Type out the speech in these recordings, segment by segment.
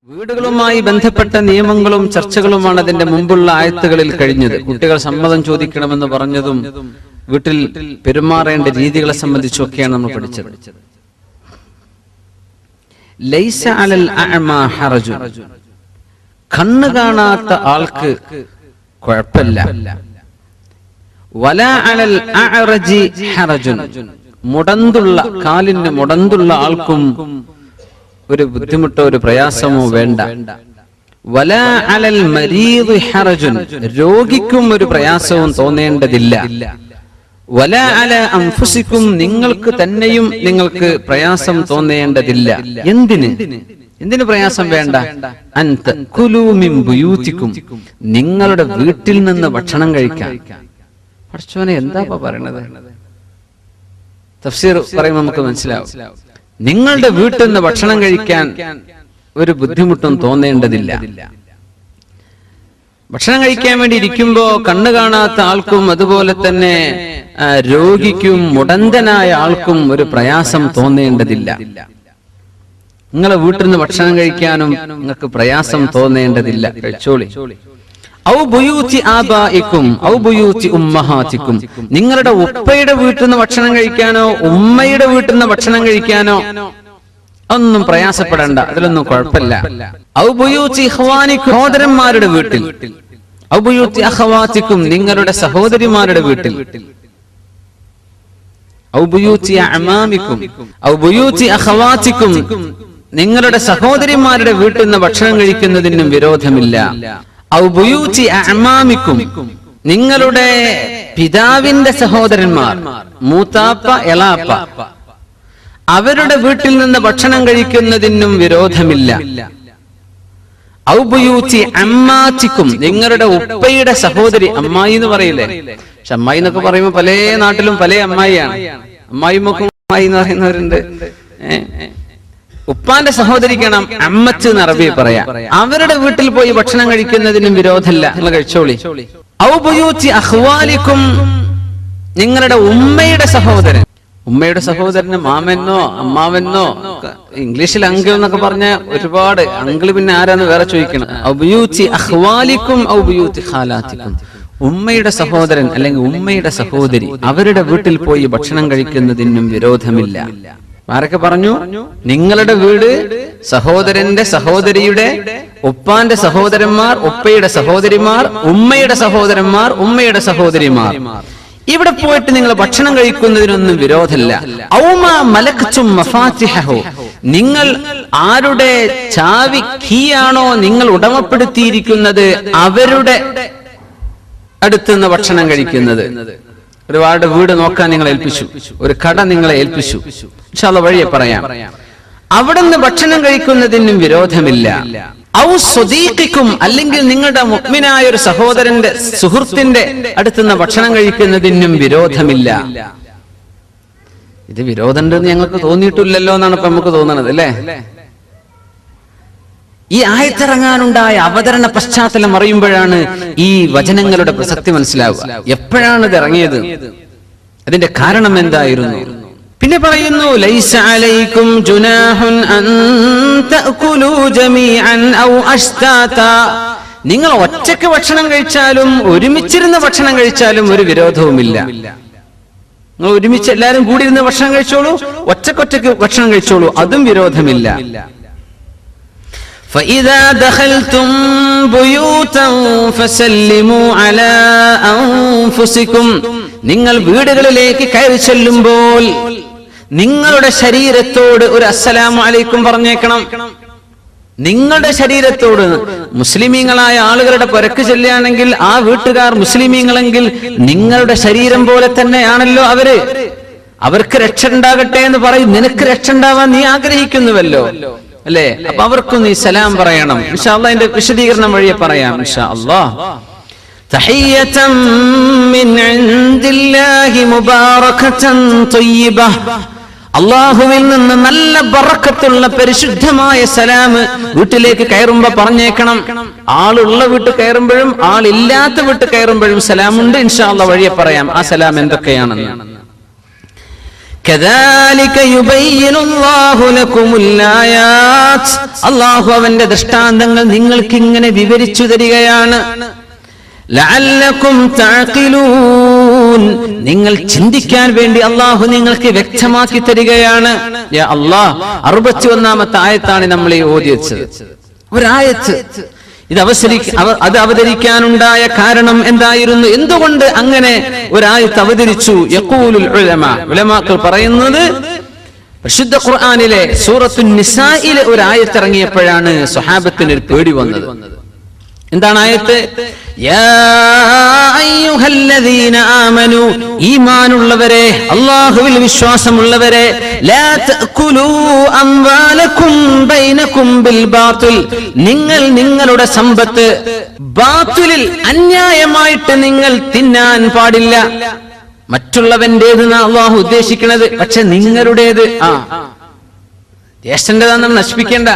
വീടുകളുമായി ബന്ധപ്പെട്ട നിയമങ്ങളും ചർച്ചകളുമാണ് അതിന്റെ മുമ്പുള്ള ആയത്തുകളിൽ കഴിഞ്ഞത്. കുട്ടികൾ സമ്മതം ചോദിക്കണമെന്ന് പറഞ്ഞതും വീട്ടിൽ പെരുമാറേണ്ട രീതികളെ സംബന്ധിച്ചൊക്കെയാണ് നമ്മൾ പഠിച്ചത്. ലൈസ അലൽ അഅ്മാ ഹറജുൻ, കണ്ണ് കാണാത്ത ആൾക്ക് കുഴപ്പമില്ല. വലാ അലൽ അഅ്റജി ഹറജുൻ, മുടന്തുള്ള കാലിന് മുടന്തുള്ള ആൾക്കും ഒരു ബുദ്ധിമുട്ടോ ഒരു പ്രയാസമോ വേണ്ട. വലാ അലൽ മരീദി ഹറജുൻ, രോഗിക്കും ഒരു പ്രയാസവും തോന്നേണ്ടതില്ല. വലാ അല അൻഫുസിക്കും, നിങ്ങൾക്ക് തന്നെയും നിങ്ങൾക്ക് പ്രയാസം തോന്നേണ്ടതില്ല. എന്തിന് പ്രയാസം വേണ്ട? അൻത കുലൂ മിൻ ബുയൂതിക്കും, നിങ്ങളുടെ വീട്ടിൽ നിന്ന് ഭക്ഷണം കഴിക്കാൻ. പടച്ചോനെ എന്താ പറയണത്? തഫ്സീർ പറയുമ്പോൾ നമുക്ക് മനസ്സിലാവും. നിങ്ങളുടെ വീട്ടിൽ നിന്ന് ഭക്ഷണം കഴിക്കാൻ ഒരു ബുദ്ധിമുട്ടും തോന്നേണ്ടതില്ല. ഭക്ഷണം കഴിക്കാൻ വേണ്ടി ഇരിക്കുമ്പോ കണ്ണു കാണാത്ത ആൾക്കും അതുപോലെ തന്നെ രോഗിക്കും മുടന്തനായ ആൾക്കും ഒരു പ്രയാസം തോന്നേണ്ടതില്ല. നിങ്ങളെ വീട്ടിൽ നിന്ന് ഭക്ഷണം കഴിക്കാനും നിങ്ങൾക്ക് പ്രയാസം തോന്നേണ്ടതില്ല. കഴിച്ചോളി. ഔ ബുയൂതി ആബായിക്കും ഔ ബുയൂതി ഉമ്മഹാതിക്കും, നിങ്ങളുടെ ഉപ്പയുടെ വീട്ടിൽ നിന്ന് ഭക്ഷണം കഴിക്കാനോ ഉമ്മയുടെ വീട്ടിൽ നിന്ന് ഭക്ഷണം കഴിക്കാനോ ഒന്നും പ്രയാസപ്പെടേണ്ട, അതിലൊന്നും കുഴപ്പമില്ല. ഔ ബുയൂതി ഇഖ്വാനിക്കും, സഹോദരന്മാരുടെ വീട്ടിൽ. ഔ ബുയൂതി അഖവാതിക്കും, നിങ്ങളുടെ സഹോദരിമാരുടെ വീട്ടിൽ. ഔ ബുയൂതി അഅമാമിക്കും ഔ ബുയൂതി അഖവാതിക്കും, നിങ്ങളുടെ സഹോദരിമാരുടെ വീട്ടിൽ നിന്ന് ഭക്ഷണം കഴിക്കുന്നതിനും വിരോധമില്ല. ഔ ബുയൂതി അഅമാമിക്കും, നിങ്ങളുടെ പിതാവിന്റെ സഹോദരന്മാർ, മൂത്താപ്പ എളാപ്പ, അവരുടെ വീട്ടിൽ നിന്ന് ഭക്ഷണം കഴിക്കുന്നതിനും വിരോധമില്ല. ഔ ബുയൂതി അമ്മാതിക്കും, നിങ്ങളുടെ ഉപ്പയുടെ സഹോദരി. അമ്മായി എന്ന് പറയില്ലേ? പക്ഷെ അമ്മായി എന്നൊക്കെ പറയുമ്പോൾ പല നാട്ടിലും പല അമ്മായിയാണ്. അമ്മായിമ്മക്കും അമ്മായി എന്ന് പറയുന്നവരുണ്ട്. ഉപ്പാന്റെ സഹോദരിക്കാണ് അമ്മച്ച് എന്ന് അറബി പറയാം. അവരുടെ വീട്ടിൽ പോയി ഭക്ഷണം കഴിക്കുന്നതിനും വിരോധമില്ല, നിങ്ങൾ കഴിച്ചോളി. ഔ ബുയൂതി അഖ്വാലിക്കും, നിങ്ങളുടെ ഉമ്മയുടെ സഹോദരൻ. ഉമ്മയുടെ സഹോദരന് മാമനോ അമ്മാവനോ, ഇംഗ്ലീഷിൽ അങ്കിൾ എന്നൊക്കെ പറഞ്ഞ ഒരുപാട് അങ്കിൾ, പിന്നെ ആരാന്ന് വേറെ ചോദിക്കണം. ഔ ബുയൂതി അഖ്വാലിക്കും ഔ ബുയൂതി ഖാലാതിക്കും, ഉമ്മയുടെ സഹോദരൻ അല്ലെങ്കിൽ ഉമ്മയുടെ സഹോദരി, അവരുടെ വീട്ടിൽ പോയി ഭക്ഷണം കഴിക്കുന്നതിനും വിരോധമില്ല. ആരൊക്കെ പറഞ്ഞു? നിങ്ങളുടെ വീട്, സഹോദരന്റെ സഹോദരിയുടെ, ഉപ്പാന്റെ സഹോദരന്മാർ, ഉപ്പയുടെ സഹോദരിമാർ, ഉമ്മയുടെ സഹോദരന്മാർ, ഉമ്മയുടെ സഹോദരിമാർ, ഇവിടെ പോയിട്ട് നിങ്ങൾ ഭക്ഷണം കഴിക്കുന്നതിനൊന്നും വിരോധമില്ല. ഔമാ മലക്തും മഫാത്തിഹഹു, നിങ്ങൾ ആരുടെ ചാവി കീയാണോ നിങ്ങൾ ഉടമപ്പെടുത്തിയിരിക്കുന്നത് അവരുടെ അടുത്തുനിന്ന് ഭക്ഷണം കഴിക്കുന്നത്. ഒരുപാട് വീട് നോക്കാൻ നിങ്ങളെ ഏൽപ്പിച്ചു, ഒരു കട നിങ്ങളെ ഏൽപ്പിച്ചു, ഇൻഷാ അല്ലാഹ് വഴിയെ പറയാം. അവിടെ നിന്ന് ഭക്ഷണം കഴിക്കുന്നതിനും വിരോധമില്ല. ഔ സ്വദീഖിക്കും, അല്ലെങ്കിൽ നിങ്ങളുടെ മുഅ്മിനായ ഒരു സഹോദരന്റെ സുഹൃത്തിന്റെ അടുത്തുനിന്ന് ഭക്ഷണം കഴിക്കുന്നതിനും വിരോധമില്ല. ഇത് വിരോധമുണ്ടെന്ന് ഞങ്ങൾക്ക് തോന്നിയിട്ടില്ലല്ലോ എന്നാണ് ഇപ്പൊ നമുക്ക് തോന്നുന്നത്, അല്ലേ? ഈ ആയത്തിറങ്ങാനുണ്ടായ അവതരണ പശ്ചാത്തലം അറിയുമ്പോഴാണ് ഈ വചനങ്ങളുടെ പ്രസക്തി മനസ്സിലാവുക. എപ്പോഴാണ് ഇത് ഇറങ്ങിയത്, അതിന്റെ കാരണം എന്തായിരുന്നു? പിന്നെ പറയുന്നു, ലൈസ അലൈക്കും ജുനാഹുൻ അൻ തഅകുലൂ ജമീഅൻ ഔ അശ്താതാ, നിങ്ങൾ ഒറ്റയ്ക്ക് ഭക്ഷണം കഴിച്ചാലും ഒരുമിച്ചിരുന്ന് ഭക്ഷണം കഴിച്ചാലും ഒരു വിരോധവുമില്ല. നിങ്ങൾ ഒരുമിച്ച് എല്ലാവരും കൂടി ഇരുന്ന് ഭക്ഷണം കഴിച്ചോളൂ, ഒറ്റക്കൊറ്റയ്ക്ക് ഭക്ഷണം കഴിച്ചോളൂ, അതും വിരോധമില്ല. فإذا دخلتم بيوتا فسلموا على أنفسكم, നിങ്ങൾ വീടുകളിലേക്ക് കയറി ചെല്ലുമ്പോൾ നിങ്ങളുടെ ശരീരത്തോട് ഒരു അസ്സലാമു അലൈക്കും പറഞ്ഞേക്കണം. നിങ്ങളുടെ ശരീരത്തോട്. മുസ്ലിമീങ്ങളായ ആളുകളുടെ പുരക്ക് ചെല്ലുകയാണെങ്കിൽ ആ വീട്ടുകാർ മുസ്ലിമീങ്ങളെങ്കിൽ നിങ്ങളുടെ ശരീരം പോലെ തന്നെയാണല്ലോ അവര്. അവർക്ക് രക്ഷ ഉണ്ടാകട്ടെ എന്ന് പറയും. നിനക്ക് രക്ഷ ഉണ്ടാവാൻ നീ ആഗ്രഹിക്കുന്നുവല്ലോ, അല്ലേ? അപ്പൊ അവർക്കും നീ സലാം പറയണം. ഇൻഷാ അല്ലാഹ് അതിന്റെ വിശദീകരണം വഴിയെ പറയാം ഇൻഷാ അല്ലാഹ്. തഹിയ്യതൻ മിൻ ഇൻദില്ലാഹി മുബാറകതൻ ത്വയ്യിബഹ, അല്ലാഹുവിൽ നിന്ന് നല്ല ബറക്കത്തുള്ള പരിശുദ്ധമായ സലാം വീട്ടിലേക്ക് കയറുമ്പോ പറഞ്ഞേക്കണം. ആളുള്ള വീട്ടിൽ കയറുമ്പോഴും ആളില്ലാത്ത വീട്ടിൽ കയറുമ്പോഴും സലാമുണ്ട്. ഇൻഷാ അല്ലാഹ് വഴിയെ പറയാം ആ സലാം എന്തൊക്കെയാണെന്ന്. കദാലിക യുബയ്യിനുല്ലാഹു ലകുമുൽ ആയാത്ത്, അല്ലാഹു അവന്റെ ദൃഷ്ടാന്തങ്ങൾ നിങ്ങൾക്ക് ഇങ്ങനെ വിവരിച്ചു തരികയാണ്. ലഅല്ലകും തഅഖിലൂൻ, നിങ്ങൾ ചിന്തിക്കാൻ വേണ്ടി അല്ലാഹു നിങ്ങൾക്ക് വ്യക്തമാക്കി തരികയാണ്. യാ അല്ലാഹ്, 61ാമത്തെ ആയത്താണ് നമ്മൾ ഈ ഓതിയത്. ഒരായത്ത് അത് അവതരിക്കാനുണ്ടായ കാരണം എന്തായിരുന്നു? എന്തുകൊണ്ട് അങ്ങനെ ഒരായത്ത് അവതരിച്ചു? യഖൂലുൽ ഉലമാ, ഉലമാക്കൾ പറയുന്നത്, പരിശുദ്ധ ഖുർആനിലെ സൂറത്തുൻ നിസായിലെ ഒരു ആയത്ത് ഇറങ്ങിയപ്പോഴാണ് സ്വഹാബത്തിന് ഒരു പേടി വന്നത്. എന്താണ് ആയത്ത്? യാ അയ്യുഹല്ലദീന ആമനൂ, ഈമാനുള്ളവരെ, അല്ലാഹുവിൽ വിശ്വാസമുള്ളവരെ, ലാ തഅകുലൂ അംവാലകും ബൈനകും ബിൽ ബാത്തിൽ, നിങ്ങൾ നിങ്ങളുടെ സമ്പത്ത് ബാത്തിലിൽ അന്യായമായിട്ട് നിങ്ങൾ തിന്നാൻ പാടില്ല. മറ്റുള്ളവന്റേതെന്ന് അല്ലാഹു ഉദ്ദേശിക്കുന്നത്, പക്ഷെ നിങ്ങളുടേത്. ജ്യേഷ്ഠന്റേതാണെന്ന് നശിപ്പിക്കേണ്ട,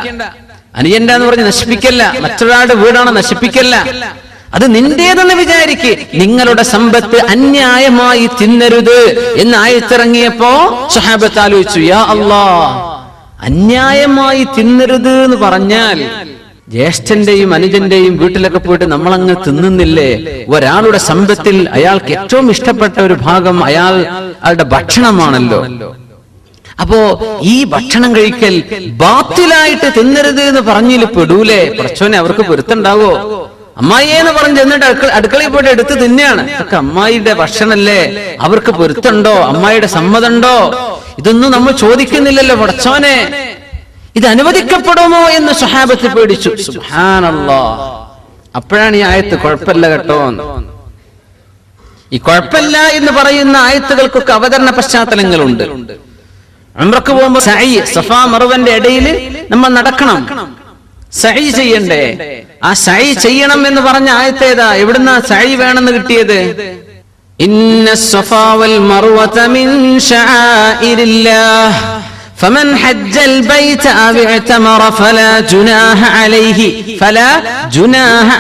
അനിയന്റെ എന്ന് പറഞ്ഞ് നശിപ്പിക്കല്ല, മറ്റൊരാളുടെ വീടാണ് നശിപ്പിക്കല്ല, അത് നിന്റേതെന്ന് വിചാരിക്ക്. നിങ്ങളുടെ സമ്പത്ത് അന്യായമായി തിന്നരുത് എന്ന് ആയത്തിറങ്ങിയപ്പോ സ്വഹാബത്ത് ആലോചിച്ചു, യാ അല്ലാഹ്, അന്യായമായി തിന്നരുത് എന്ന് പറഞ്ഞാൽ ജ്യേഷ്ഠന്റെയും അനുജന്റെയും വീട്ടിലൊക്കെ പോയിട്ട് നമ്മളങ്ങ് തിന്നുന്നില്ലേ? ഒരാളുടെ സമ്പത്തിൽ അയാൾക്ക് ഏറ്റവും ഇഷ്ടപ്പെട്ട ഒരു ഭാഗം അയാളുടെ ഭക്ഷണമാണല്ലോ. അപ്പോ ഈ ഭക്ഷണം കഴിക്കൽ ബാത്തിലായിട്ട് തിന്നരുത് എന്ന് പറഞ്ഞിൽ പെടൂലേ? പ്രച്ചോനെ അവർക്ക് പൊരുത്തുണ്ടാവോ? അമ്മായിയെന്ന് പറഞ്ഞ് എന്നിട്ട് അടുക്കളയിൽ പോയിട്ട് എടുത്ത് തിന്നെയാണ്. അതൊക്കെ അമ്മായിയുടെ ഭക്ഷണല്ലേ, അവർക്ക് പൊരുത്തുണ്ടോ? അമ്മായിയുടെ സമ്മതമുണ്ടോ? ഇതൊന്നും നമ്മൾ ചോദിക്കുന്നില്ലല്ലോ. പടച്ചോനെ, ഇത് അനുവദിക്കപ്പെടുമോ എന്ന് സ്വഹാബത്ത് പേടിച്ചു. സുബ്ഹാനല്ലാഹ്. അപ്പോഴാണ് ഈ ആയത്ത് കുഴപ്പമില്ല കേട്ടോ. ഈ കുഴപ്പമില്ല എന്ന് പറയുന്ന ആയത്തുകൾക്കൊക്കെ അവതരണ പശ്ചാത്തലങ്ങളുണ്ട്. ഉംറക്ക് പോകുമ്പോ സഈ, സഫാ മർവന്റെ ഇടയിൽ നമ്മൾ നടക്കണം, സഈ ചെയ്യണ്ടേ? ആ സഈ ചെയ്യണം എന്ന് പറഞ്ഞ ആയത്തേതാ? എവിടുന്നാ സഈ വേണമെന്ന് കിട്ടിയത്? ഇന്ന സഫാ വൽ മർവത മിൻ ശആഇരില്ലാഹ് ഫമൻ ഹജ്ജൽ ബൈത അവ ഇഅ്തമറ ഫലാ ജുനാഹ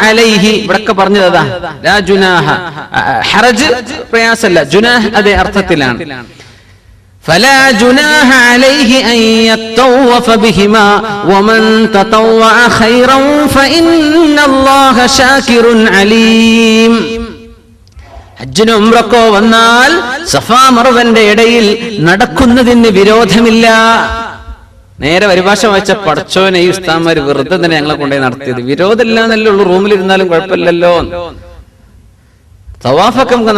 അലൈഹി. ഇവിടൊക്കെ പറഞ്ഞതാ ലാ ജുനാഹ, ഹറജ് പ്രയാസല്ല, ജുനാഹ് അതേ അർത്ഥത്തിലാണ്. فلا جناح عليه أن يطوف بهما ومن تطوع خيرا فإن الله شاكر عليم. ഹജ്ജിന് ഉംറക്കോ വന്നാൽ സഫാ മർവന്റെ ഇടയിൽ നടക്കുന്നതിന് വിരോധമില്ല. നേരെ പരിഭാഷ വായിച്ച പടച്ചോനെ, ഈ ഉസ്താദ്മാര് വെറുതെ തന്നെ ഞങ്ങളെ കൊണ്ടുപോയി നടത്തിയത്, വിരോധമില്ല എന്നല്ലേ ഉള്ളൂ, റൂമിലിരുന്നാലും കുഴപ്പമില്ലല്ലോ. തവാഫൊക്കെ നമുക്ക്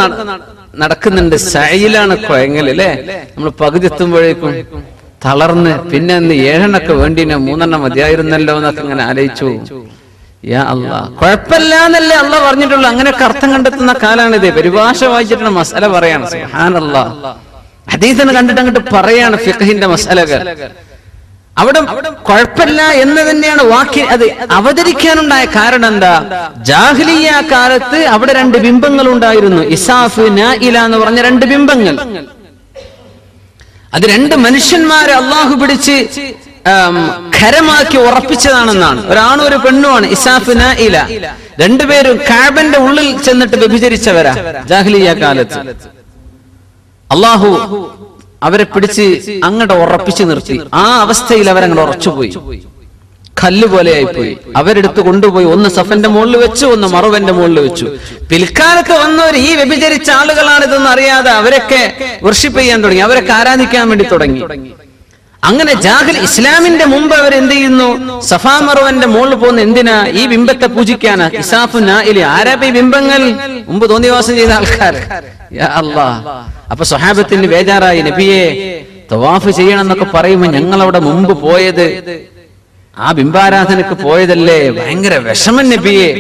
നടക്കുന്നുണ്ട്, സഈലാണ് കുഴങ്ങൽ അല്ലേ? നമ്മൾ പകുതി എത്തുമ്പോഴേക്കും തളർന്ന്, പിന്നെ അന്ന് 7 വേണ്ടി 3 മതിയായിരുന്നല്ലോ എന്നൊക്കെ ഇങ്ങനെ ആലോചിച്ചു. യാ അല്ലാഹ്, കുഴപ്പമില്ല എന്നല്ലേ അള്ളാഹ് പറഞ്ഞിട്ടുള്ളൂ. അങ്ങനെയൊക്കെ അർത്ഥം കണ്ടെത്തുന്ന കാലാണിത്. പരിഭാഷ വായിച്ചിട്ടുള്ള മസല പറയാണ്. സുബ്ഹാനല്ലാഹ്. ഹദീസിനെ കണ്ടിട്ട് അങ്ങോട്ട് പറയാണ് ഫിഖ്ഹിന്റെ മസലകൾ. അവിടെ കുഴപ്പമില്ല എന്ന് തന്നെയാണ് വാക്യ അത് അവതരിക്കാനുണ്ടായ കാരണം എന്താ? ജാഹിലിയ്യ കാലത്ത് അവിടെ 2 ബിംബങ്ങൾ ഉണ്ടായിരുന്നു, ഇസാഫ്, നായില എന്ന് പറഞ്ഞ 2 ബിംബങ്ങൾ. അത് 2 മനുഷ്യന്മാരെ അള്ളാഹു പിടിച്ച് ഖരമാക്കി ഉറപ്പിച്ചതാണെന്നാണ്. ഒരാണും ഒരു പെണ്ണുമാണ്, ഇസാഫ്, നായില. 2 പേരും കഅബന്റെ ഉള്ളിൽ ചെന്നിട്ട് വ്യഭിചരിച്ചവരാ ജാഹിലിയ്യ കാലത്ത്. അള്ളാഹു അവരെ പിടിച്ച് അങ്ങോട്ട് ഉറപ്പിച്ചു നിർത്തി. ആ അവസ്ഥയിൽ അവരങ്ങോട്ട് ഉറച്ചുപോയി, കല്ല് പോലെ ആയിപ്പോയി. അവരെടുത്ത് കൊണ്ടുപോയി ഒന്ന് സഫന്റെ മുകളിൽ വെച്ചു, ഒന്ന് മറുവന്റെ മുകളിൽ വെച്ചു. പിൽക്കാലത്ത് വന്നവർ ഈ വ്യഭിചരിച്ച ആളുകളാണിതെന്ന് അറിയാതെ അവരൊക്കെ വർഷിപ്പ് ചെയ്യാൻ തുടങ്ങി, അവരൊക്കെ ആരാധിക്കാൻ വേണ്ടി തുടങ്ങി. അങ്ങനെ ഇസ്ലാമിന്റെ മുമ്പ് അവർ എന്ത് ചെയ്യുന്നു? സഫാ മറുവന്റെ മുകളിൽ പോകുന്ന എന്തിനാ? ഈ ബിംബത്തെ പൂജിക്കാനാ. ഇസാഫു, നായില, ആരാ ഈ ബിംബങ്ങൾ? മുമ്പ് തോന്നിവാസം ചെയ്ത ആൾക്കാർ. യാ അല്ലാഹ്. അപ്പൊ സ്വഹാബത്തിന് ബേജാറായി, നബിയെ തവാഫ് ചെയ്യണം എന്നൊക്കെ പറയുമ്പോ ഞങ്ങൾ അവിടെ മുമ്പ് പോയത് ആ ബിംബാരാധനക്ക് പോയതല്ലേ, ഭയങ്കര വിഷമം നബിയെ.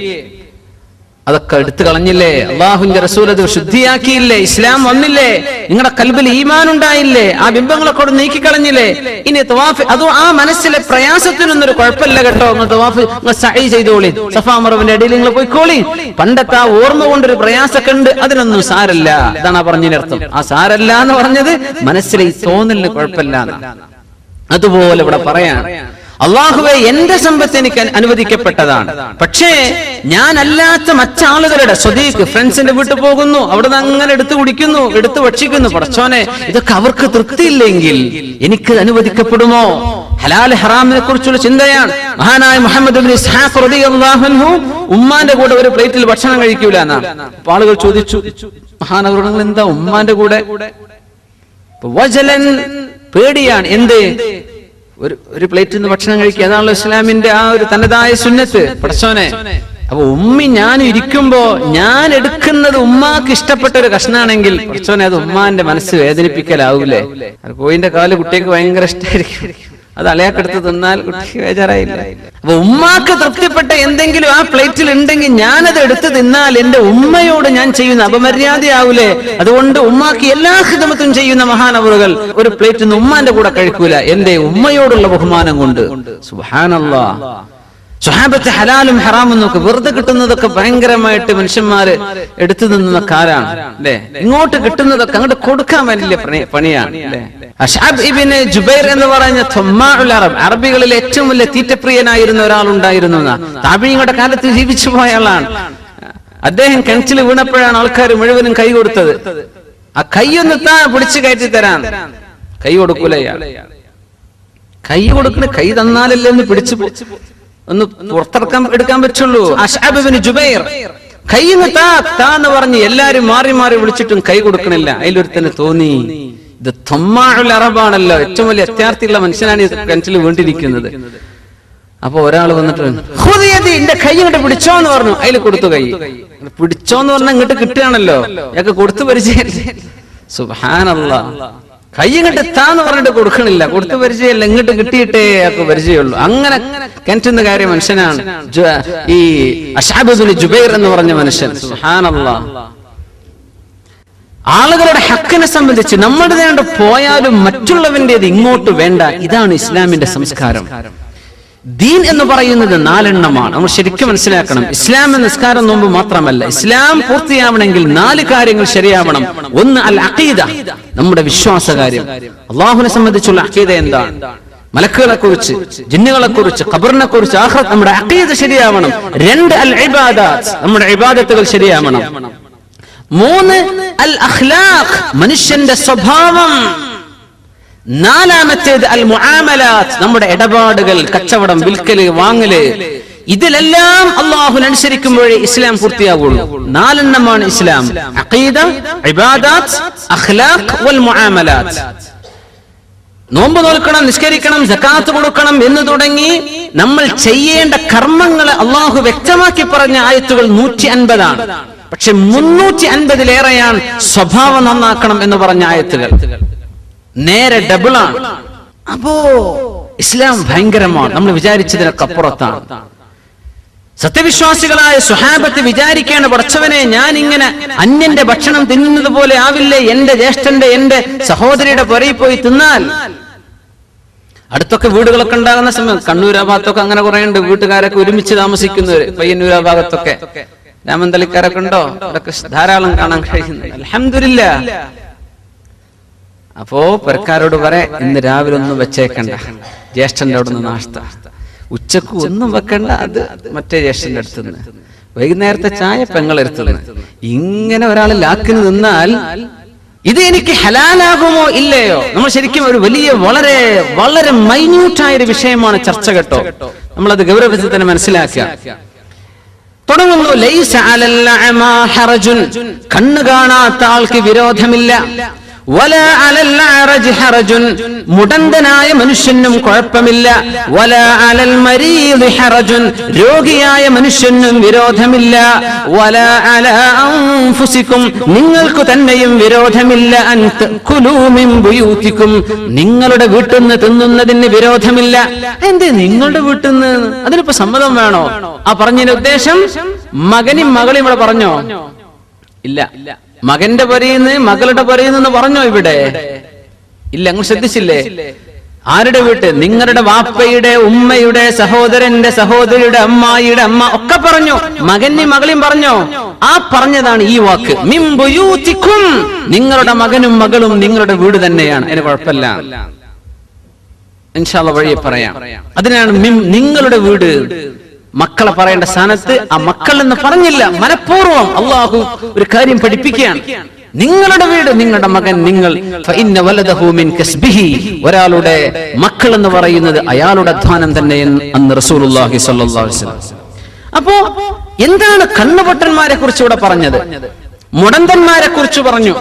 അതൊക്കെ എടുത്തു കളഞ്ഞില്ലേ? അള്ളാഹുവിന്റെ റസൂൽ അത് ശുദ്ധിയാക്കിയില്ലേ? ഇസ്ലാം വന്നില്ലേ? നിങ്ങളുടെ കൽബിൽ ഈമാൻ ഉണ്ടായില്ലേ? ആ ബിംബങ്ങളൊക്കെ നീക്കി കളഞ്ഞില്ലേ? ഇനി തവാഫ്, അതും ആ മനസ്സിലെ പ്രയാസത്തിനൊന്നൊരു കുഴപ്പമില്ല കേട്ടോ. നിങ്ങൾ തവാഫ് സഈ ചെയ്തോളി, സഫാ മർവന്റെ ഇടയിൽ നിങ്ങൾ പോയിക്കോളി. പണ്ടത്തെ ആ ഓർമ്മ കൊണ്ടൊരു പ്രയാസമൊക്കെ ഉണ്ട്, അതിനൊന്നും സാരല്ല. ഇതാണ് പറഞ്ഞതിനർത്ഥം. ആ സാരല്ല എന്ന് പറഞ്ഞത് മനസ്സിലെ ഈ തോന്നലിന് കുഴപ്പമില്ല. അതുപോലെ ഇവിടെ പറയാൻ അള്ളാഹുവേ എന്റെ സമ്പത്ത് എനിക്ക് അനുവദിക്കപ്പെട്ടതാണ്, പക്ഷേ ഞാൻ അല്ലാത്ത മറ്റാളുകളുടെ സ്വദീഖ് ഫ്രണ്ട്സിന്റെ വീട്ടിൽ പോകുന്നു, അവിടെ നിന്ന് അങ്ങനെ എടുത്തു കുടിക്കുന്നു, എടുത്തു ഭക്ഷിക്കുന്നു. പടച്ചോനെ, ഇതൊക്കെ അവർക്ക് തൃപ്തിയില്ലെങ്കിൽ എനിക്ക് അനുവദിക്കപ്പെടുമോ? ഹലാൽ ഹറാമിനെ കുറിച്ചുള്ള ചിന്തയാണ്. മഹാനായ മുഹമ്മദ് ഇബ്നു ഇസ്ഹാഖ് റളിയല്ലാഹു അൻഹു ഉമ്മാന്റെ കൂടെ ഒരു പ്ലേറ്റിൽ ഭക്ഷണം കഴിക്കൂല എന്നാണ്. അപ്പോൾ ആളുകൾ ചോദിച്ചു, മഹാനവറുകൾ നിങ്ങൾ എന്താ ഉമ്മാന്റെ കൂടെ? വജലൻ, പേടിയാണ്. എന്ത്? ഒരു പ്ലേറ്റിൽ നിന്ന് ഭക്ഷണം കഴിക്കുക, അതാണല്ലോ ഇസ്ലാമിന്റെ ആ ഒരു തനതായ സുന്നത്ത്. പടച്ചോനെ, അപ്പൊ ഉമ്മി ഞാൻ ഇരിക്കുമ്പോ ഞാൻ എടുക്കുന്നത് ഉമ്മാക്ക് ഇഷ്ടപ്പെട്ട ഒരു കഷ്ണാണെങ്കിൽ പടച്ചോനെ, അത് ഉമ്മാന്റെ മനസ്സ് വേദനിപ്പിക്കലാവൂലേ? കോയിന്റെ കാല് കുട്ടിക്ക് ഭയങ്കര ഇഷ്ടമായിരിക്കും, അത് അലയാക്കെടുത്ത് തിന്നാൽ കുട്ടിക്ക് ബേജാറായില്ല. അപ്പൊ ഉമ്മാക്ക് തൃപ്തിപ്പെട്ട എന്തെങ്കിലും ആ പ്ലേറ്റിൽ ഉണ്ടെങ്കിൽ ഞാനത് എടുത്ത് തിന്നാൽ എന്റെ ഉമ്മയോട് ഞാൻ ചെയ്യുന്ന അപമര്യാദയാവൂലേ? അതുകൊണ്ട് ഉമ്മാക്ക് എല്ലാ ഖിദ്മത്തും ചെയ്യുന്ന മഹാനവറുകൾ ഒരു പ്ലേറ്റിൽ നിന്ന് ഉമ്മാന്റെ കൂടെ കഴിക്കൂല. എന്റെ ഉമ്മയോടുള്ള ബഹുമാനം കൊണ്ട്. സുബ്ഹാനല്ലാഹ്. സ്വഹാബത്ത് ഹലാലും ഹറാമും നോക്ക്, വെറുതെ കിട്ടുന്നതൊക്കെ ഭയങ്കരമായിട്ട് മനുഷ്യന്മാര് എടുത്തു നിന്ന കാലാണ് അല്ലെ. ഇങ്ങോട്ട് കിട്ടുന്നതൊക്കെ അങ്ങോട്ട് കൊടുക്കാൻ വലിയ പണിയാണ് അല്ലെ. അശ്അബ് ഇബ്നു ജുബൈർ എന്ന് പറയുന്ന തുമ്മാഉൽ അറബ്, അറബികളിൽ ഏറ്റവും വലിയ തീറ്റപ്രിയനായിരുന്ന ഒരാളുണ്ടായിരുന്നു. താബീങ്ങളുടെ കാലത്ത് ജീവിച്ചു പോയ ആളാണ് അദ്ദേഹം. കിണറ്റിൽ വീണപ്പോഴാണ് ആൾക്കാർ മുഴുവനും കൈ കൊടുത്തത്. ആ കൈയൊന്ന് പിടിച്ചു കയറ്റി തരാൻ കൈ കൊടുക്കൂല. കൈ കൊടുക്കണ, കൈ തന്നാലല്ലേ ഒന്ന് പിടിച്ചു ഒന്ന് എടുക്കാൻ പറ്റുള്ളൂ. അശ്അബ് ഇബ്നു ജുബൈർ കൈന്ന് താന്ന് പറഞ്ഞ് എല്ലാരും മാറി മാറി വിളിച്ചിട്ടും കൈ കൊടുക്കണില്ല. അതിലൊരുത്തന് തോന്നി, ഇത് തുമ്മാഉൽ അറബാണല്ലോ, ഏറ്റവും വലിയ അത്യാർത്ഥിയുള്ള മനുഷ്യനാണ് ഈ കിണറ്റിൽ വീണ്ടിരിക്കുന്നത്. അപ്പൊ ഒരാൾ വന്നിട്ട് എന്റെ കൈ ഇങ്ങോട്ട് പിടിച്ചോന്ന് പറഞ്ഞു. അതിൽ കൊടുത്തു. കൈ പിടിച്ചോന്ന് പറഞ്ഞാൽ ഇങ്ങോട്ട് കിട്ടുകയാണല്ലോ, ഞങ്ങൾക്ക് കൊടുത്തു പരിചയം. സുബ്ഹാനല്ലാഹ്. കൈ ഇങ്ങോട്ട് താന്ന് പറഞ്ഞിട്ട് കൊടുക്കണില്ല, കൊടുത്തു പരിചയമല്ല, ഇങ്ങോട്ട് കിട്ടിയിട്ടേ ഒക്കെ പരിചയമുള്ളൂ. അങ്ങനെ കിണറ്റുന്ന കാര്യം മനുഷ്യനാണ് ഈ അശ്അബ് ഇബ്നു ജുബൈർ എന്ന് പറഞ്ഞ മനുഷ്യൻ. സുബ്ഹാനല്ലാഹ്. ആളുകളുടെ ഹക്കിനെ സംബന്ധിച്ച് നമ്മുടെ നേണ്ട പോയാലും മറ്റുള്ളവന്റേത് ഇങ്ങോട്ട് വേണ്ട. ഇതാണ് ഇസ്ലാമിന്റെ സംസ്കാരം. ദീൻ എന്ന് പറയുന്നത് 4 എണ്ണമാണ്. നമ്മൾ ശരിക്കും മനസ്സിലാക്കണം. ഇസ്ലാം എന്ന നിസ്കാരം നോമ്പ് മാത്രമല്ല. ഇസ്ലാം പൂർത്തിയാവണമെങ്കിൽ 4 കാര്യങ്ങൾ ശരിയാവണം. ഒന്ന് അൽ അഖീദ, നമ്മുടെ വിശ്വാസകാര്യം. അള്ളാഹുവിനെ സംബന്ധിച്ചുള്ള അഖീദ എന്താണ്? മലക്കുകളെ കുറിച്ച്, ജിന്നുകളെ കുറിച്ച്, ഖബറിനെ കുറിച്ച്, ആഖിറത്ത്, നമ്മുടെ അഖീദ ശരിയാവണം. 2 അൽ ഇബാദത്ത്, നമ്മുടെ ഇബാദത്തുകൾ ശരിയാവണം. 3 അൽ അഖ്ലാഖ്, മനുഷ്യന്റെ സ്വഭാവം. 4-മത്തേത് അൽ മുആമലാത്ത്, നമ്മുടെ ഇടപാടുകൾ, കച്ചവടം, വിൽക്കല്, വാങ്ങല്. ഇതിലെല്ലാം അല്ലാഹുവിനനുസരിക്കുമ്പോഴേ ഇസ്ലാം പൂർത്തിയാവുള്ളൂ. 4 എണ്ണമാണ് ഇസ്ലാം: അഖീദ, ഇബാദത്ത്, അഖ്ലാഖ് വൽ മുആമലാത്ത്. നോമ്പ് നോൽക്കണം, നിസ്കരിക്കണം, സകാത്ത് കൊടുക്കണം എന്ന് തുടങ്ങി നമ്മൾ ചെയ്യേണ്ട കർമ്മങ്ങൾ അല്ലാഹു വ്യക്തമാക്കി പറഞ്ഞ ആയത്തുകൾ 150 ആണ്. പക്ഷെ 350-ലേറെയാണ് സ്വഭാവം നന്നാക്കണം എന്ന് പറഞ്ഞ ആയത്തുകൾ. നേരെ ഡബിളാണ്. അപ്പോ ഇസ്ലാം ഭയങ്കരമാണ്. നമ്മൾ വിചാരിച്ചതിനൊക്കെ അപ്പുറത്താണ്. സത്യവിശ്വാസികളായ സ്വഹാബത്ത് വിചാരിക്കേണ്ട, പടച്ചവനെ, ഞാൻ ഇങ്ങനെ അന്യന്റെ ഭക്ഷണം തിന്നുന്നത് പോലെ ആവില്ലേ എന്റെ ജ്യേഷ്ഠന്റെ, എന്റെ സഹോദരിയുടെ പുറയിൽ പോയി തിന്നാൽ? അടുത്തൊക്കെ വീടുകളൊക്കെ ഉണ്ടാകുന്ന സമയം, കണ്ണൂർ ഭാഗത്തൊക്കെ അങ്ങനെ കുറെ ഉണ്ട് വീട്ടുകാരൊക്കെ ഒരുമിച്ച് താമസിക്കുന്നവര്. പയ്യന്നൂർ ഭാഗത്തൊക്കെ, രാമന്തളിക്കാരൊക്കെ ഉണ്ടോ? അതൊക്കെ ധാരാളം കാണാൻ കഴിയുന്നു. അൽഹംദുലില്ലാഹ്. അപ്പോ പെരക്കാരോട് പറയാം, ഇന്ന് രാവിലെ ഒന്നും വെച്ചേക്കണ്ട, ജ്യേഷ്ഠന്റെ അവിടെ നിന്ന് നാശ്ത. ഉച്ചക്ക് ഒന്നും വെക്കണ്ട, അത് മറ്റേ ജ്യേഷ്ഠന്റെ അടുത്തുനിന്ന്. വൈകുന്നേരത്തെ ചായ പെങ്ങളെടുത്തുനിന്ന്. ഇങ്ങനെ ഒരാൾ ലാക്കിന് നിന്നാൽ ഇത് എനിക്ക് ഹലാലാകുമോ ഇല്ലയോ? നമ്മൾ ശരിക്കും ഒരു വലിയ വളരെ വളരെ മൈന്യൂട്ടായ ഒരു വിഷയമാണ് ചർച്ച കേട്ടോ. നമ്മളത് ഗൗരവത്തിൽ തന്നെ മനസ്സിലാക്കുക. തുടങ്ങുന്നു, ലൈസ അലൽ അഅമാ ഹറജുൻ, കണ്ണ് കാണാത്ത ആൾക്ക് വിരോധമില്ല. വലാ അലൽ അറജ് ഹറജുൻ, മുടന്തനായ മനുഷ്യനും കുഴപ്പമില്ല. വലാ അലൽ മരീദ് ഹറജുൻ, രോഗിയായ മനുഷ്യനും വിരോധമില്ല. വലാ അലാ അൻഫുസികും, നിങ്ങൾക്ക് തന്നെയും വിരോധമില്ല. അൻ തഅകുലൂ മിൻ ബുയൂതികും, നിങ്ങളുടെ വീട്ടിൽ നിന്ന് തിന്നുന്നതിന് വിരോധമില്ല. എന്തേ നിങ്ങളുടെ വീട്ടിൽ നിന്ന്? അതിനിപ്പോ സമ്മതം വേണോ? ആ പറഞ്ഞതിന്റെ ഉദ്ദേശം മകനും മകളും ഇവിടെ പറഞ്ഞോ? ഇല്ല. മകന്റെ പറയുന്ന മകളുടെ പറയുന്നെന്ന് പറഞ്ഞോ ഇവിടെ? ഇല്ല. അങ്ങ് ശ്രദ്ധിച്ചില്ലേ? ആരുടെ വീട്ട്? നിങ്ങളുടെ വാപ്പയുടെ, ഉമ്മയുടെ, സഹോദരന്റെ, സഹോദരിയുടെ, അമ്മായിയുടെ അമ്മ ഒക്കെ പറഞ്ഞു. മകനും മകളും പറഞ്ഞോ? ആ പറഞ്ഞതാണ് ഈ വാക്ക്. മിൻ ബുയൂതികും, നിങ്ങളുടെ മകനും മകളും നിങ്ങളുടെ വീട് തന്നെയാണ്, അതിന് കുഴപ്പമില്ല ഇൻഷാ അല്ലാഹ് വഴിയെ പറയാം. അതിനാണ് നിങ്ങളുടെ വീട് മക്കളെ പറയേണ്ട സ്ഥാനത്ത് ആ മക്കൾ എന്ന് പറഞ്ഞില്ല, മനഃപൂർവ്വം അള്ളാഹു ഒരു കാര്യം പഠിപ്പിക്കുകയാണ്. നിങ്ങളുടെ വീട്, നിങ്ങളുടെ മകൻ, നിങ്ങൾ ഒരാളുടെ മക്കൾ എന്ന് പറയുന്നത് അയാളുടെ അധ്വാനം തന്നെ എന്ന് റസൂലുള്ളാഹി സ്വല്ലല്ലാഹു അലൈഹി വസല്ലം. അപ്പോ എന്താണ് കണ്ണുപൊട്ടന്മാരെ കുറിച്ച് ഇവിടെ പറഞ്ഞത്? മുടന്തന്മാരെ കുറിച്ച് പറഞ്ഞു,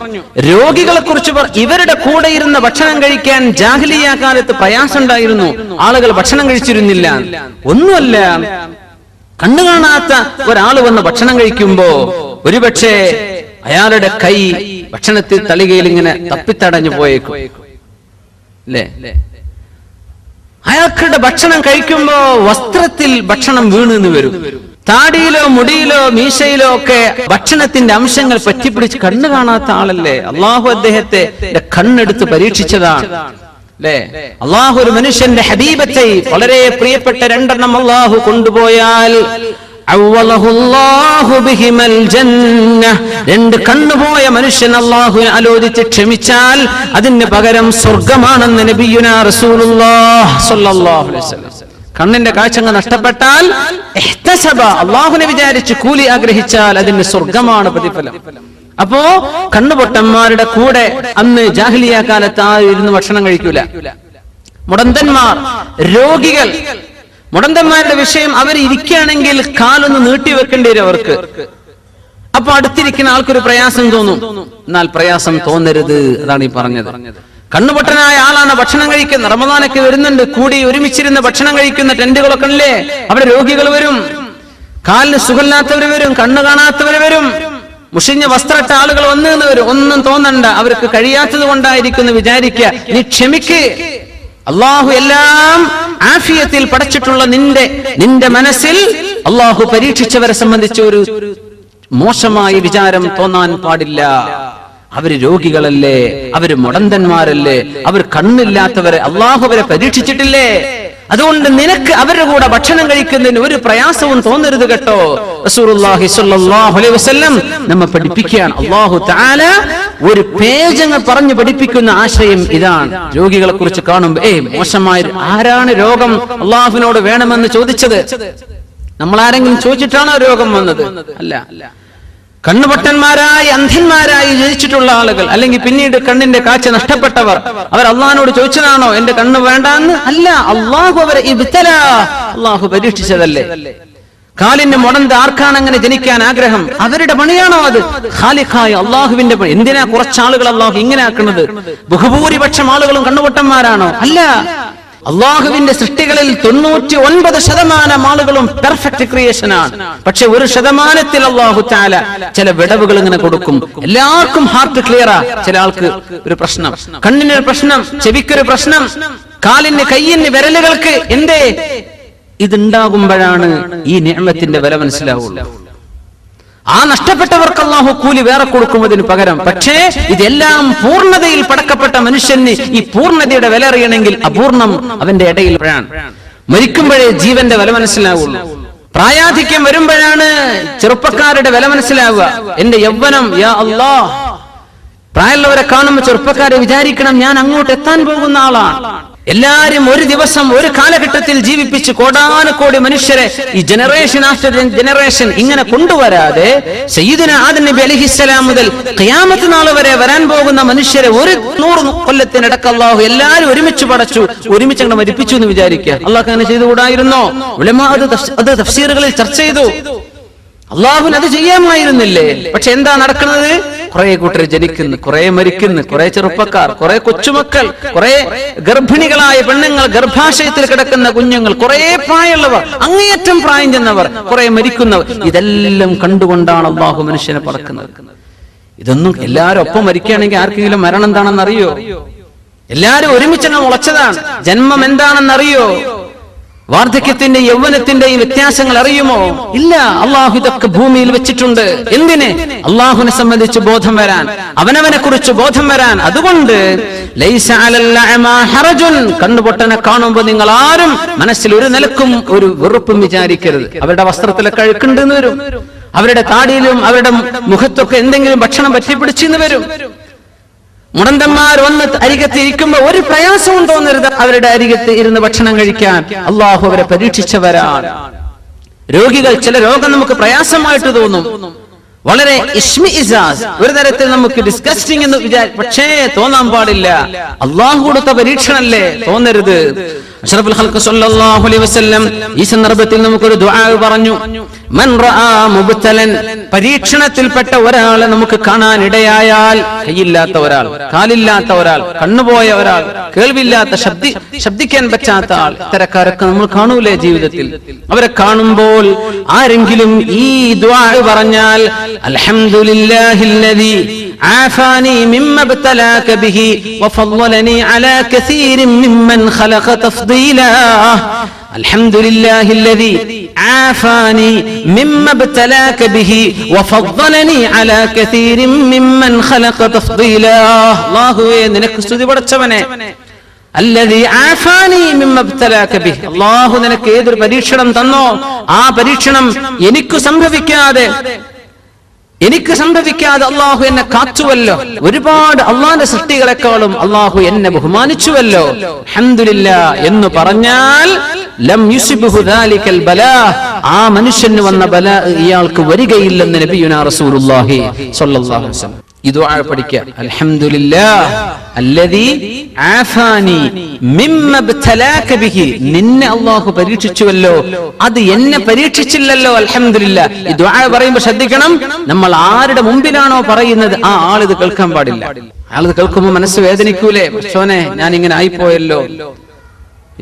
രോഗികളെ കുറിച്ച് ഇവരുടെ കൂടെ ഇരുന്ന് ഭക്ഷണം കഴിക്കാൻ ജാഹിലിയ്യ കാലത്ത് പ്രയാസം ഉണ്ടായിരുന്നു. ആളുകൾ ഭക്ഷണം കഴിച്ചിരുന്നില്ല. ഒന്നുമല്ല, കണ്ണു കാണാത്ത ഒരാൾ വന്ന് ഭക്ഷണം കഴിക്കുമ്പോ ഒരുപക്ഷെ അയാളുടെ കൈ ഭക്ഷണത്തിൽ തളികയിൽ ഇങ്ങനെ തപ്പിത്തടഞ്ഞു പോയേക്കും അല്ലേ? അയാൾക്കുടെ ഭക്ഷണം കഴിക്കുമ്പോ വസ്ത്രത്തിൽ ഭക്ഷണം വീണെന്ന് വരും. താടിയിലോ മുടിയിലോ മീശയിലോ ഒക്കെ ഭക്ഷണത്തിന്റെ അംശങ്ങൾ പറ്റിപ്പിടിച്ച് കണ്ണു കാണാത്ത ആളല്ലേ? അള്ളാഹു അദ്ദേഹത്തെ കണ്ണെടുത്ത് പരീക്ഷിച്ചതാണ് അല്ലേ? അള്ളാഹു ഒരു മനുഷ്യന്റെ ഹബീബത്തെ വളരെ പ്രിയപ്പെട്ട രണ്ടെണ്ണം അള്ളാഹു കൊണ്ടുപോയാൽ രണ്ട് കണ്ണുപോയ മനുഷ്യൻ അള്ളാഹു ആലോചിച്ച് ക്ഷമിച്ചാൽ അതിന് പകരം സ്വർഗമാണെന്ന് നബിയുനാ റസൂലുള്ളാഹി സ്വല്ലല്ലാഹു അലൈഹി വസല്ലം. കണ്ണിന്റെ കാഴ്ചങ്ങൾ നഷ്ടപ്പെട്ടാൽ അള്ളാഹുവിനെ വിചാരിച്ച് കൂലി ആഗ്രഹിച്ചാൽ അതിന് സ്വർഗമാണ് പ്രതിഫലം. അപ്പോ കണ്ണുപൊട്ടന്മാരുടെ കൂടെ അന്ന് ജാഹിലിയ്യ കാലത്ത് ഇരുന്ന് ഭക്ഷണം കഴിക്കൂല. മുടന്തന്മാർ, രോഗികൾ, മുടന്തന്മാരുടെ വിഷയം അവർ ഇരിക്കുകയാണെങ്കിൽ കാലൊന്ന് നീട്ടിവെക്കേണ്ടി വരും അവർക്ക്. അപ്പൊ അടുത്തിരിക്കുന്ന ആൾക്കൊരു പ്രയാസം തോന്നും. എന്നാൽ പ്രയാസം തോന്നരുത്, അതാണ് ഈ പറഞ്ഞത്. കണ്ണുപൊട്ടനായ ആളാണ് ഭക്ഷണം കഴിക്കുന്നത്. റമദാനൊക്കെ വരുന്നുണ്ട്, കൂടി ഒരുമിച്ചിരുന്ന് ഭക്ഷണം കഴിക്കുന്ന ടെന്റുകളൊക്കെ അല്ലേ, അവിടെ രോഗികൾ വരും, കാലിന് സുഖമില്ലാത്തവർ വരും, കണ്ണു കാണാത്തവർ വരും, മുഷിഞ്ഞ വസ്ത്രട്ട ആളുകൾ വന്നു വരും. ഒന്നും തോന്നണ്ട, അവർക്ക് കഴിയാത്തത് കൊണ്ടായിരിക്കുന്നു വിചാരിക്കുക. നീ ക്ഷമിക്ക്. അള്ളാഹു എല്ലാം ആഫിയത്തിൽ പടച്ചിട്ടുള്ള നിന്റെ മനസ്സിൽ അള്ളാഹു പരീക്ഷിച്ചവരെ സംബന്ധിച്ച് ഒരു മോശമായ വിചാരം തോന്നാൻ പാടില്ല. അവര് രോഗികളല്ലേ, അവര് മുടന്തന്മാരല്ലേ, അവർ കണ്ണില്ലാത്തവരെ അള്ളാഹു അവരെ പരീക്ഷിച്ചിട്ടില്ലേ? അതുകൊണ്ട് നിനക്ക് അവരുടെ കൂടെ ഭക്ഷണം കഴിക്കുന്നതിന് ഒരു പ്രയാസവും തോന്നരുത് കേട്ടോ. റസൂലുള്ളാഹി സ്വല്ലല്ലാഹു അലൈഹി വസല്ലം നമ്മെ പഠിപ്പിക്കുകയാണ്. അല്ലാഹു തആല ഒരു പേജങ്ങ് പറഞ്ഞു പഠിപ്പിക്കുന്ന ആശയം ഇതാണ്. രോഗികളെ കുറിച്ച് കാണുമ്പോ മോശമായ ആരാണ് രോഗം അള്ളാഹുവിനോട് വേണമെന്ന് ചോദിച്ചത്? നമ്മൾ ആരെങ്കിലും ചോദിച്ചിട്ടാണോ രോഗം വന്നത്? അല്ല. കണ്ണുപൊട്ടന്മാരായി അന്ധന്മാരായി ജനിച്ചിട്ടുള്ള ആളുകൾ, അല്ലെങ്കിൽ പിന്നീട് കണ്ണിന്റെ കാഴ്ച നഷ്ടപ്പെട്ടവർ, അവർ അള്ളാഹിനോട് ചോദിച്ചതാണോ എന്റെ കണ്ണ് വേണ്ടാന്ന്? അല്ല, അള്ളാഹു അവരെ അള്ളാഹു പരീക്ഷിച്ചതല്ലേ. കാലിന് മുടന്ത് ആർക്കാണ് അങ്ങനെ ജനിക്കാൻ ആഗ്രഹം? അവരുടെ പണിയാണോ അത്? ഖാലിഖായ അള്ളാഹുവിന്റെ പണി. എന്തിനാ കുറച്ചാളുകൾ അള്ളാഹു ഇങ്ങനെ ആക്കുന്നത്? ബഹുഭൂരിപക്ഷം ആളുകളും കണ്ണുപൊട്ടന്മാരാണോ? അല്ല. അള്ളാഹുവിന്റെ സൃഷ്ടികളിൽ 99% ആളുകളും പെർഫെക്റ്റ് ക്രിയേഷൻ ആണ്. പക്ഷെ 1% അള്ളാഹു തആല ചില വിടവുകൾ ഇങ്ങനെ കൊടുക്കും. എല്ലാവർക്കും ഹാർട്ട് ക്ലിയറാ, ചില ആൾക്ക് ഒരു പ്രശ്നം, കണ്ണിനൊരു പ്രശ്നം, ചെവിക്കൊരു പ്രശ്നം, കാലിന് കയ്യിന് വിരലുകൾക്ക് എന്തേ? ഇതുണ്ടാകുമ്പോഴാണ് ഈ നിഅമത്തിന്റെ വില മനസ്സിലാവുള്ളൂ. ആ നഷ്ടപ്പെട്ടവർക്ക് അല്ലാഹു കൂലി വേറെ കൊടുക്കുന്നതിന് പകരം. പക്ഷേ ഇതെല്ലാം പൂർണ്ണതയിൽ പടക്കപ്പെട്ട മനുഷ്യന് ഈ പൂർണ്ണതയുടെ വില അറിയണമെങ്കിൽ അപൂർണം അവന്റെ ഇടയിൽ മരിക്കുമ്പോഴേ ജീവന്റെ വില മനസ്സിലാവുള്ളൂ. പ്രായാധിക്യം വരുമ്പോഴാണ് ചെറുപ്പക്കാരുടെ വില മനസ്സിലാവുക. എന്റെ യൗവനം, യാ അല്ലാഹ്. പ്രായമുള്ളവരെ കാണുമ്പോൾ ചെറുപ്പക്കാരെ വിചാരിക്കണം, ഞാൻ അങ്ങോട്ട് എത്താൻ പോകുന്ന ആളാണ്. എല്ലാരും ഒരു ദിവസം ഒരു കാലഘട്ടത്തിൽ ജീവിപ്പിച്ച് കോടാനുകോടി മനുഷ്യരെ ഈ ജനറേഷൻ ആഫ്റ്റർ ജനറേഷൻ ഇങ്ങനെ കൊണ്ടുവരാതെ സയ്യിദുന ആദം നബി അലൈഹിസ്സലാം മുതൽ ഖിയാമത്ത് നാൾ വരെ വരാൻ പോകുന്ന മനുഷ്യരെ 100 കൊല്ലത്തിനിടക്ക് അല്ലാഹു എല്ലാരും ഒരുമിച്ച് പടച്ചു, ഒരുമിച്ച് അങ്ങ് മരിപ്പിച്ചു എന്ന് വിചാരിക്കുക. അല്ലാഹു അങ്ങനെ ചെയ്തുകൂടായിരുന്നോ? ഉലമാ അത് തഫ്സീറുകളിൽ ചർച്ച ചെയ്തു. അല്ലാഹുവിന് അത് ചെയ്യാമായിരുന്നില്ലേ? പക്ഷെ എന്താ നടക്കുന്നത്? കുറെ കൂട്ടർ ജനിക്കുന്നു, കുറെ മരിക്കുന്നു, കുറെ ചെറുപ്പക്കാർ, കുറെ കൊച്ചുമക്കൾ, കുറെ ഗർഭിണികളായ പെണ്ണുങ്ങൾ, ഗർഭാശയത്തിൽ കിടക്കുന്ന കുഞ്ഞുങ്ങൾ, കുറെ പ്രായമുള്ളവർ, അങ്ങേയറ്റം പ്രായം ചെന്നവർ, കുറെ മരിക്കുന്നവർ. ഇതെല്ലാം കണ്ടുകൊണ്ടാണ് അല്ലാഹു മനുഷ്യനെ പടക്കുന്നത്. ഇതൊന്നും എല്ലാരും ഒപ്പം മരിക്കുകയാണെങ്കിൽ ആർക്കെങ്കിലും മരണം എന്താണെന്ന് അറിയോ? എല്ലാരും ഒരുമിച്ചങ്ങ് മുളച്ചതാണ്. ജന്മം എന്താണെന്നറിയോ? വാർദ്ധക്യത്തിന്റെ യൗവനത്തിന്റെയും വ്യത്യാസങ്ങൾ അറിയുമോ? ഇല്ല. അള്ളാഹു ഇതൊക്കെ ഭൂമിയിൽ വെച്ചിട്ടുണ്ട്. എന്തിന്? അള്ളാഹുവിനെ സംബന്ധിച്ച് ബോധം വരാൻ, അവനവനെ കുറിച്ച് ബോധം വരാൻ. അതുകൊണ്ട് ലൈസ അലൽ അഅമാ ഹറജുൻ, കണ്ണുപൊട്ടനെ കാണുമ്പോൾ നിങ്ങൾ ആരും മനസ്സിൽ ഒരു നിലക്കും ഒരു വെറുപ്പും വിചാരിക്കരുത്. അവരുടെ വസ്ത്രത്തിലൊക്കെ അഴുക്കുണ്ടെന്ന് വരും, അവരുടെ താടിയിലും അവരുടെ മുഖത്തൊക്കെ എന്തെങ്കിലും ഭക്ഷണം പറ്റിപ്പിടിച്ചെന്ന് വരും. മുടന്തന്മാർ വന്ന് അരികത്ത് ഇരിക്കുമ്പോ ഒരു പ്രയാസവും തോന്നരുത് അവരുടെ അരികത്ത് ഇരുന്ന് ഭക്ഷണം കഴിക്കാൻ. അള്ളാഹു അവരെ പരീക്ഷിച്ചവരാണ്. രോഗികൾ, ചില രോഗം നമുക്ക് പ്രയാസമായിട്ട് തോന്നും, വളരെ ഇഷ്മിഇസാസ്, ഒരു തരത്തിൽ നമുക്ക് ഡിസ്കസ്റ്റിംഗ് എന്ന് പക്ഷേ തോന്നാൻ പാടില്ല. അള്ളാഹു കൊടുത്ത പരീക്ഷണല്ലേ, തോന്നരുത്. അഷ്റഫുൽ ഖൽഖ് സ്വല്ലല്ലാഹു അലൈഹി വസല്ലം ഈ സന്ദർഭത്തിൽ നമുക്കൊരു ദുആ പറഞ്ഞു. മൻ റആ മുബ്തലൻ, പരീക്ഷണത്തിൽപ്പെട്ട ഒരാളെ നമുക്ക് കാണാൻ ഇടയായാൽ, കൈയില്ലാത്ത ഒരാൾ, കാലില്ലാത്ത ഒരാൾ, കണ്ണുപോയ ഒരാൾ, കേൾവില്ലാത്ത, ശബ്ദിക്കാൻ പറ്റാത്ത ആൾ, ഇത്തരക്കാരൊക്കെ നമ്മൾ കാണൂലേ ജീവിതത്തിൽ. അവരെ കാണുമ്പോൾ ആരെങ്കിലും ഈ ദുആ പറഞ്ഞാൽ, അൽഹംദുലില്ലാഹില്ലദീ ആഫാനി മിമ്മ ഇബ്തലാക ബിഹി വഫളലനി അലാ കസീരിൻ മിമ്മൻ ഖലഖ തഫ്ദീലാ. അൽഹംദുലില്ലാഹില്ലദീ ആഫാനി മിമ്മ ഇബ്തലാക ബിഹി വഫളലനി അലാ കസീരിൻ മിമ്മൻ ഖലഖ തഫ്ദീലാ. അല്ലാഹുവേ, നിനക്ക് സ്തുതി പടച്ചവനെ. അല്ലദീ ആഫാനി മിമ്മ ഇബ്തലാക ബിഹി, അല്ലാഹു നിനക്ക് ഏതൊരു പരീക്ഷണം തന്നോ ആ പരീക്ഷണം എനിക്ക് സംഭവിക്കാതെ അള്ളാഹു എന്നെ കാത്തുവല്ലോ. ഒരുപാട് അള്ളാന്റെ സൃഷ്ടികളെക്കാളും അള്ളാഹു എന്നെ ബഹുമാനിച്ചുവല്ലോ. അൽഹംദുലില്ലാഹ് എന്ന് പറഞ്ഞാൽ ലം യുസിബ്ഹു ദാലികൽ ബലാ, ആ മനുഷ്യന് വന്ന ബലാ ഇയാൾക്ക് വരികയില്ലെന്ന് നബിയുനാ റസൂലുള്ളാഹി സ്വല്ലല്ലാഹു അലൈഹി വസല്ലം. ഈ ദുആ പഠിക്കുക. അൽഹംദുലില്ലാഹ് അല്ലദീ ആഫാനി മിമ്മ ഇബ്തലാക ബിഹി, നിന്നെ അല്ലാഹു പരീക്ഷിച്ചുവല്ലോ, അത് എന്നെ പരീക്ഷിച്ചില്ലല്ലോ. അൽഹംദുലില്ലാഹ്. ഈ ദുആ പറയുമ്പോൾ ശ്രദ്ധിക്കണം, നമ്മൾ ആരുടെ മുമ്പിലാണോ പറയുന്നത് ആ ആളിത് കേൾക്കാൻ പാടില്ല. ആളിത് കേൾക്കുമ്പോൾ മനസ്സ് വേദനിക്കൂലേ, പടച്ചോനെ ഞാൻ ഇങ്ങനെ ആയിപ്പോയല്ലോ.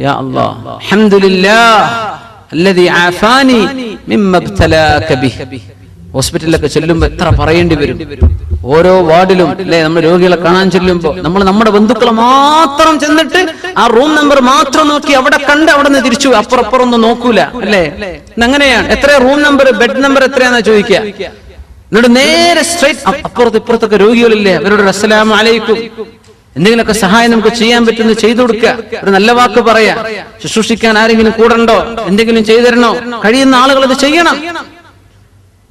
യാ അല്ലാഹ്, അൽഹംദുലില്ലാഹ് അല്ലദീ ആഫാനി മിമ്മ ഇബ്തലാക ബിഹി. ഹോസ്പിറ്റലിലൊക്കെ ചെല്ലുമ്പോൾ എത്ര പറയേണ്ടി വരും. ഓരോ വാർഡിലും അല്ലെ, നമ്മൾ രോഗികളെ കാണാൻ ചെല്ലുമ്പോൾ നമ്മൾ നമ്മുടെ ബന്ധുക്കളെ മാത്രം ചെന്നിട്ട് ആ റൂം നമ്പർ മാത്രം നോക്കി അവിടെ കണ്ട് അവിടെ നിന്ന് തിരിച്ചു, അപ്പുറം ഒന്നും നോക്കൂല അല്ലേ. അങ്ങനെയാണ്. എത്ര റൂം നമ്പർ, ബെഡ് നമ്പർ എത്രയാന്നാ ചോദിക്കുക. എന്നിട്ട് നേരെ സ്ട്രൈറ്റ് ഇപ്പുറത്തൊക്കെ രോഗികളില്ലേ, അവരോട് അസ്സലാമു അലൈക്കും, എന്തെങ്കിലുമൊക്കെ സഹായം നമുക്ക് ചെയ്യാൻ പറ്റുന്നത് ചെയ്തു കൊടുക്കുക, ഒരു നല്ല വാക്ക് പറയാ, ശുശ്രൂഷിക്കാൻ ആരെങ്കിലും കൂടണ്ടോ, എന്തെങ്കിലും ചെയ്തു തരണോ, കഴിയുന്ന ആളുകൾ അത് ചെയ്യണം.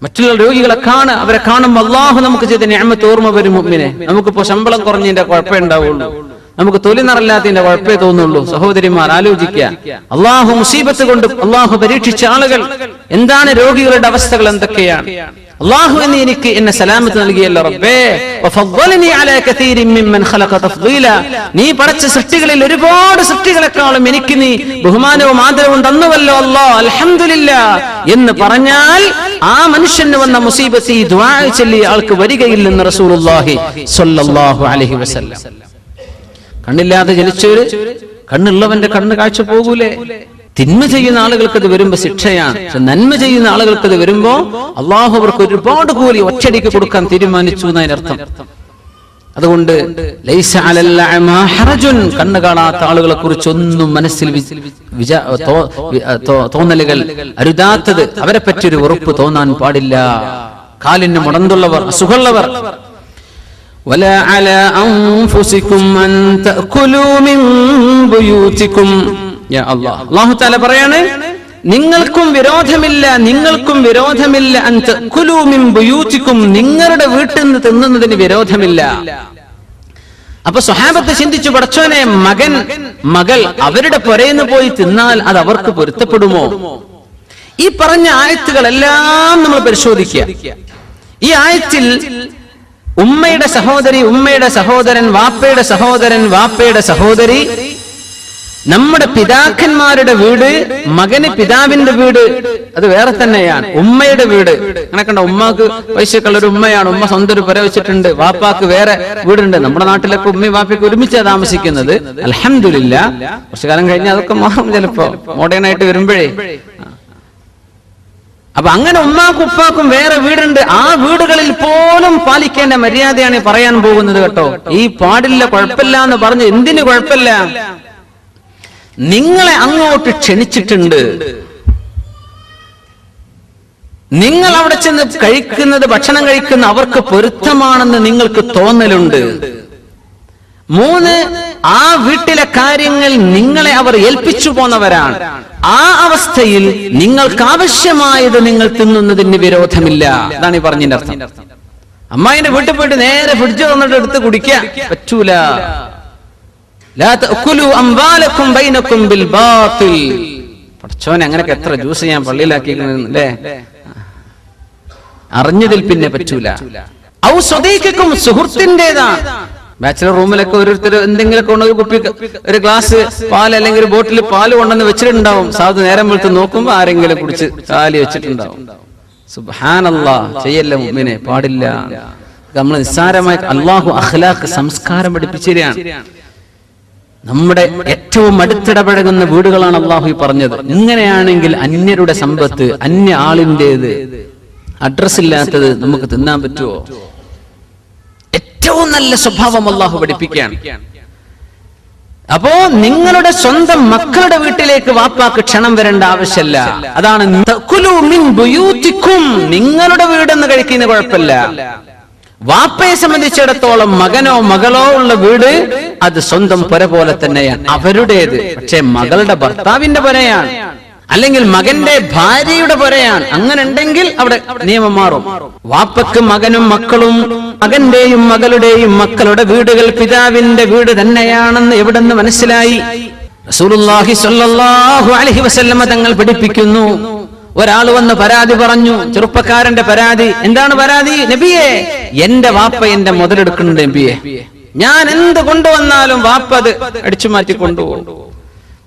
മറ്റുള്ള രോഗികളെ അവരെ കാണുമ്പോൾ അള്ളാഹു നമുക്ക് ചെയ്ത നിഅമത്ത് ഓർമ്മ വരും. മുഅ്മിനെ, നമുക്കിപ്പോ ശമ്പളം കുറഞ്ഞതിന്റെ കുഴപ്പമേ ഉണ്ടാവുള്ളൂ, നമുക്ക് തൊലി നിറല്ലാത്തതിന്റെ കുഴപ്പമേ തോന്നുള്ളൂ. സഹോദരിമാർ ആലോചിക്കുക, അള്ളാഹു മുസീബത്ത് കൊണ്ട് അള്ളാഹു പരീക്ഷിച്ച ആളുകൾ എന്താണ്, രോഗികളുടെ അവസ്ഥകൾ എന്തൊക്കെയാണ്. അള്ളാഹു എനിക്ക് എന്നെ സലാമത്ത് നൽകിയല്ലോ റബ്ബേ, വഫദ്ദലനി അലാ കസീരിൻ മിമ്മൻ ഖലഖ തഫ്ദീലാ, നീ പടച്ച സൃഷ്ടികളിൽ ഒരുപാട് സൃഷ്ടികളെക്കാളും എനിക്ക് നീ ബഹുമാനവും ആദരവും തന്നുവല്ലോ അല്ലാഹ്, അൽഹംദുലില്ലാഹ് എന്ന് പറഞ്ഞാൽ ആ മനുഷ്യന് വന്ന മുസീബത്ത് ഈ ദുആ ചൊല്ലി ആൾക്ക് വരികയില്ലെന്ന് റസൂലുള്ളാഹി സ്വല്ലല്ലാഹു അലൈഹി വസല്ലം. കണ്ണില്ലാതെ ജനിച്ചവര്, കണ്ണുള്ളവന്റെ കണ്ണ് കാഴ്ച പോകൂലേ. തിന്മ ചെയ്യുന്ന ആളുകൾക്ക് അത് വരുമ്പോ ശിക്ഷയാണ്, പക്ഷെ നന്മ ചെയ്യുന്ന ആളുകൾക്ക് അത് വരുമ്പോ അള്ളാഹു അവർക്ക് ഒരുപാട് കൂലി ഒറ്റയടിക്ക് കൊടുക്കാൻ തീരുമാനിച്ചു എന്നതിനർത്ഥം. അതുകൊണ്ട് ലൈസ അലൽ അഅമാ ഹറജുൻ, കണ്ണ് കാണാത്ത ആളുകളെ കുറിച്ച് ഒന്നും മനസ്സിൽ തോന്നലുകൾ അരുതാത്തത്, അവരെ പറ്റി ഒരു വെറുപ്പ് തോന്നാൻ പാടില്ല. കാലിന് മുടന്തുള്ളവർ, അസുഖമുള്ളവർ, വലാ അലാ അൻഫുസികും അൻ തഅകുലൂ മിൻ ബുയൂതികും. യാ അല്ലാഹ്, അല്ലാഹു തആല പറയാണ്, നിങ്ങൾക്കും വിരോധമില്ല അൻ തഅകുലൂ മിൻ ബുയൂതികും, നിങ്ങളുടെ വീട്ടിൽ നിന്ന് തിന്നുന്നതിന് വിരോധമില്ല. അപ്പൊ സ്വഹാബത്ത് ചിന്തിച്ചു, പടച്ചോനെ, മകൾ അവരുടെ പുരയിന്ന് പോയി തിന്നാൽ അത് അവർക്ക് പൊരുത്തപ്പെടുമോ? ഈ പറഞ്ഞ ആയത്തുകളെല്ലാം നമ്മൾ പരിശോധിക്കുക. ഈ ആയത്തിൽ ഉമ്മയുടെ സഹോദരി, ഉമ്മയുടെ സഹോദരൻ, വാപ്പയുടെ സഹോദരൻ, വാപ്പയുടെ സഹോദരി, നമ്മുടെ പിതാക്കന്മാരുടെ വീട്, മകന് പിതാവിന്റെ വീട്, അത് വേറെ തന്നെയാണ്. ഉമ്മയുടെ വീട് അങ്ങനെ കണ്ട, ഉമ്മാക്ക് പൈസക്കുള്ള ഒരു ഉമ്മയാണ്, ഉമ്മ സ്വന്തം ഒരു പുര വെച്ചിട്ടുണ്ട്, വാപ്പാക്ക് വേറെ വീടുണ്ട്. നമ്മുടെ നാട്ടിലൊക്കെ ഉമ്മയും വാപ്പയ്ക്ക് ഒരുമിച്ചാണ് താമസിക്കുന്നത്. അൽഹംദുലില്ലാഹ്, കുറച്ചു കാലം കഴിഞ്ഞാൽ അതൊക്കെ മാറും, ചിലപ്പോ മോഡേൺ ആയിട്ട് വരുമ്പോഴേ. അപ്പൊ അങ്ങനെ ഉമ്മാക്കും ഉപ്പാക്കും വേറെ വീടുണ്ട്. ആ വീടുകളിൽ പോലും പാലിക്കേണ്ട മര്യാദയാണ് പറയാൻ പോകുന്നത് കേട്ടോ. ഈ പാടില്ല, കുഴപ്പമില്ല എന്ന് പറഞ്ഞ് എന്തിനു കുഴപ്പമില്ല? നിങ്ങളെ അങ്ങോട്ട് ക്ഷണിച്ചിട്ടുണ്ട്, നിങ്ങൾ അവിടെ ചെന്ന് കഴിക്കുന്നത്, ഭക്ഷണം കഴിക്കുന്ന അവർക്ക് പൊരുത്തമാണെന്ന് നിങ്ങൾക്ക് തോന്നലുണ്ട്. 3, ആ വീട്ടിലെ കാര്യങ്ങൾ നിങ്ങളെ അവർ ഏൽപ്പിച്ചു പോന്നവരാണ്. ആ അവസ്ഥയിൽ നിങ്ങൾക്ക് ആവശ്യമായത് നിങ്ങൾ തിന്നുന്നതിന് വിരോധമില്ല. അതാണ് ഈ പറഞ്ഞതിന്റെ അർത്ഥം. അമ്മായിന്റെ വീട്ടിൽ പോയിട്ട് നേരെ ഫ്രിഡ്ജ് വന്നിട്ട് എടുത്ത് കുടിക്കുക പറ്റൂല. ലാ തഅകുലു അംവാലക്കും ബൈനക്കും ബിൽ ബാത്തിൽ. പടച്ചോനെ, അങ്ങനെയൊക്കെ എത്ര ജ്യൂസ് ഞാൻ പള്ളിയിലാക്കിയില്ലേ, അറിഞ്ഞതിൽ പിന്നെ പറ്റൂല. ഔ സ്വദീഖിക്കും, സുഹൃത്തിൻ്റെതാ. ബാച്ചിലർ റൂമിലൊക്കെ ഓരോരുത്തർ എന്തെങ്കിലുമൊക്കെ കൊണ്ട് ഒരു കുപ്പി, ഒരു ഗ്ലാസ് പാൽ അല്ലെങ്കിൽ ഒരു ബോട്ടിൽ പാല് കൊണ്ടുവന്ന് വെച്ചിട്ടുണ്ടാവും. സാധു നേരം വെളുത്ത് നോക്കുമ്പോ ആരെങ്കിലും കുടിച്ച് കാലി വെച്ചിട്ടുണ്ടാവും. സുബ്ഹാനല്ലാഹ്, ചെയ്യല്ല മുഅ്മിനെ, പാടില്ല. നമ്മൾ നിസ്സാരമായി അല്ലാഹു അഖ്ലാഖ് സംസ്കാരം പഠിപ്പിച്ചിരിക്കുകയാണ്. നമ്മുടെ ഏറ്റവും അടുത്തിടപഴകുന്ന വീടുകളാണ് അല്ലാഹു പറഞ്ഞത്. ഇങ്ങനെയാണെങ്കിൽ അന്യരുടെ സമ്പത്ത്, അന്യ ആളിൻ്റെത്, അഡ്രസ് ഇല്ലാത്തത് നമുക്ക് തിന്നാൻ പറ്റുമോ? ഏറ്റവും നല്ല സ്വഭാവം അല്ലാഹു പഠിപ്പിക്കുകയാണ്. അപ്പോ നിങ്ങളുടെ സ്വന്തം മക്കളുടെ വീട്ടിലേക്ക് വാപ്പാക്ക് ക്ഷണം വരേണ്ട ആവശ്യമല്ല. അതാണ് നിങ്ങളുടെ വീടെന്ന് കഴിക്കുന്ന കുഴപ്പമില്ല. വാപ്പയെ സംബന്ധിച്ചിടത്തോളം മകനോ മകളോ ഉള്ള വീട് അത് സ്വന്തം പുര പോലെ തന്നെയാണ്, അവരുടേത്. പക്ഷെ മകളുടെ ഭർത്താവിന്റെ പുരയാണ്, അല്ലെങ്കിൽ മകന്റെ ഭാര്യയുടെ പുരയാണ്. അങ്ങനെ ഉണ്ടെങ്കിൽ അവിടെ നിയമം മാറും. വാപ്പക്ക് മകനും മക്കളും, മകന്റെയും മകളുടെയും മക്കളുടെ വീടുകൾ പിതാവിന്റെ വീട് തന്നെയാണെന്ന് എവിടെന്ന് മനസ്സിലായി? റസൂലുള്ളാഹി സ്വല്ലല്ലാഹു അലൈഹി വസല്ലമ തങ്ങൾ പഠിപ്പിക്കുന്നു. ഒരാൾ വന്ന് പരാതി പറഞ്ഞു, ചെറുപ്പക്കാരന്റെ പരാതി. എന്താണ് പരാതി? നബിയെ, എന്റെ വാപ്പ എന്റെ മുതലെടുക്കുന്നുണ്ട് നബിയെ. ഞാൻ എന്ത് കൊണ്ടുവന്നാലും വാപ്പ അത് അടിച്ചു മാറ്റി കൊണ്ടുപോകും.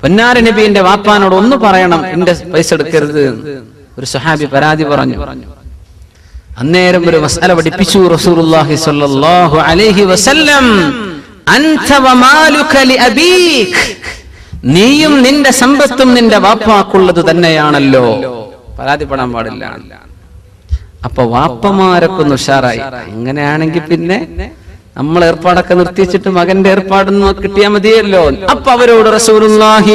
പൊന്നാര നബി, എന്റെ വാപ്പാനോട് ഒന്ന് പറയണം, എന്റെ പൈസ എടുക്കരുത്. ഒരു സ്വഹാബി പരാതി പറഞ്ഞു. അന്നേരം ഒരു മസ്അല പഠിപ്പിച്ചു റസൂലുള്ളാഹി സ്വല്ലല്ലാഹു അലൈഹി വസല്ലം. അൻത വമാലുക ലിഅബീക്, നീയും നിന്റെ സമ്പത്തും നിന്റെ വാപ്പാക്കുള്ളത് തന്നെയാണല്ലോ. പരാതിപ്പെടാൻ പാടില്ല. അപ്പൊ വാപ്പമാരൊക്കെ ഒന്ന് ഉഷാറായി. അങ്ങനെയാണെങ്കിൽ പിന്നെ നമ്മൾ ഏർപ്പാടൊക്കെ നിർത്തിച്ചിട്ട് മകന്റെ ഏർപ്പാടൊന്നും കിട്ടിയാൽ മതിയല്ലോ. അപ്പൊ അവരോട് റസൂലുള്ളാഹി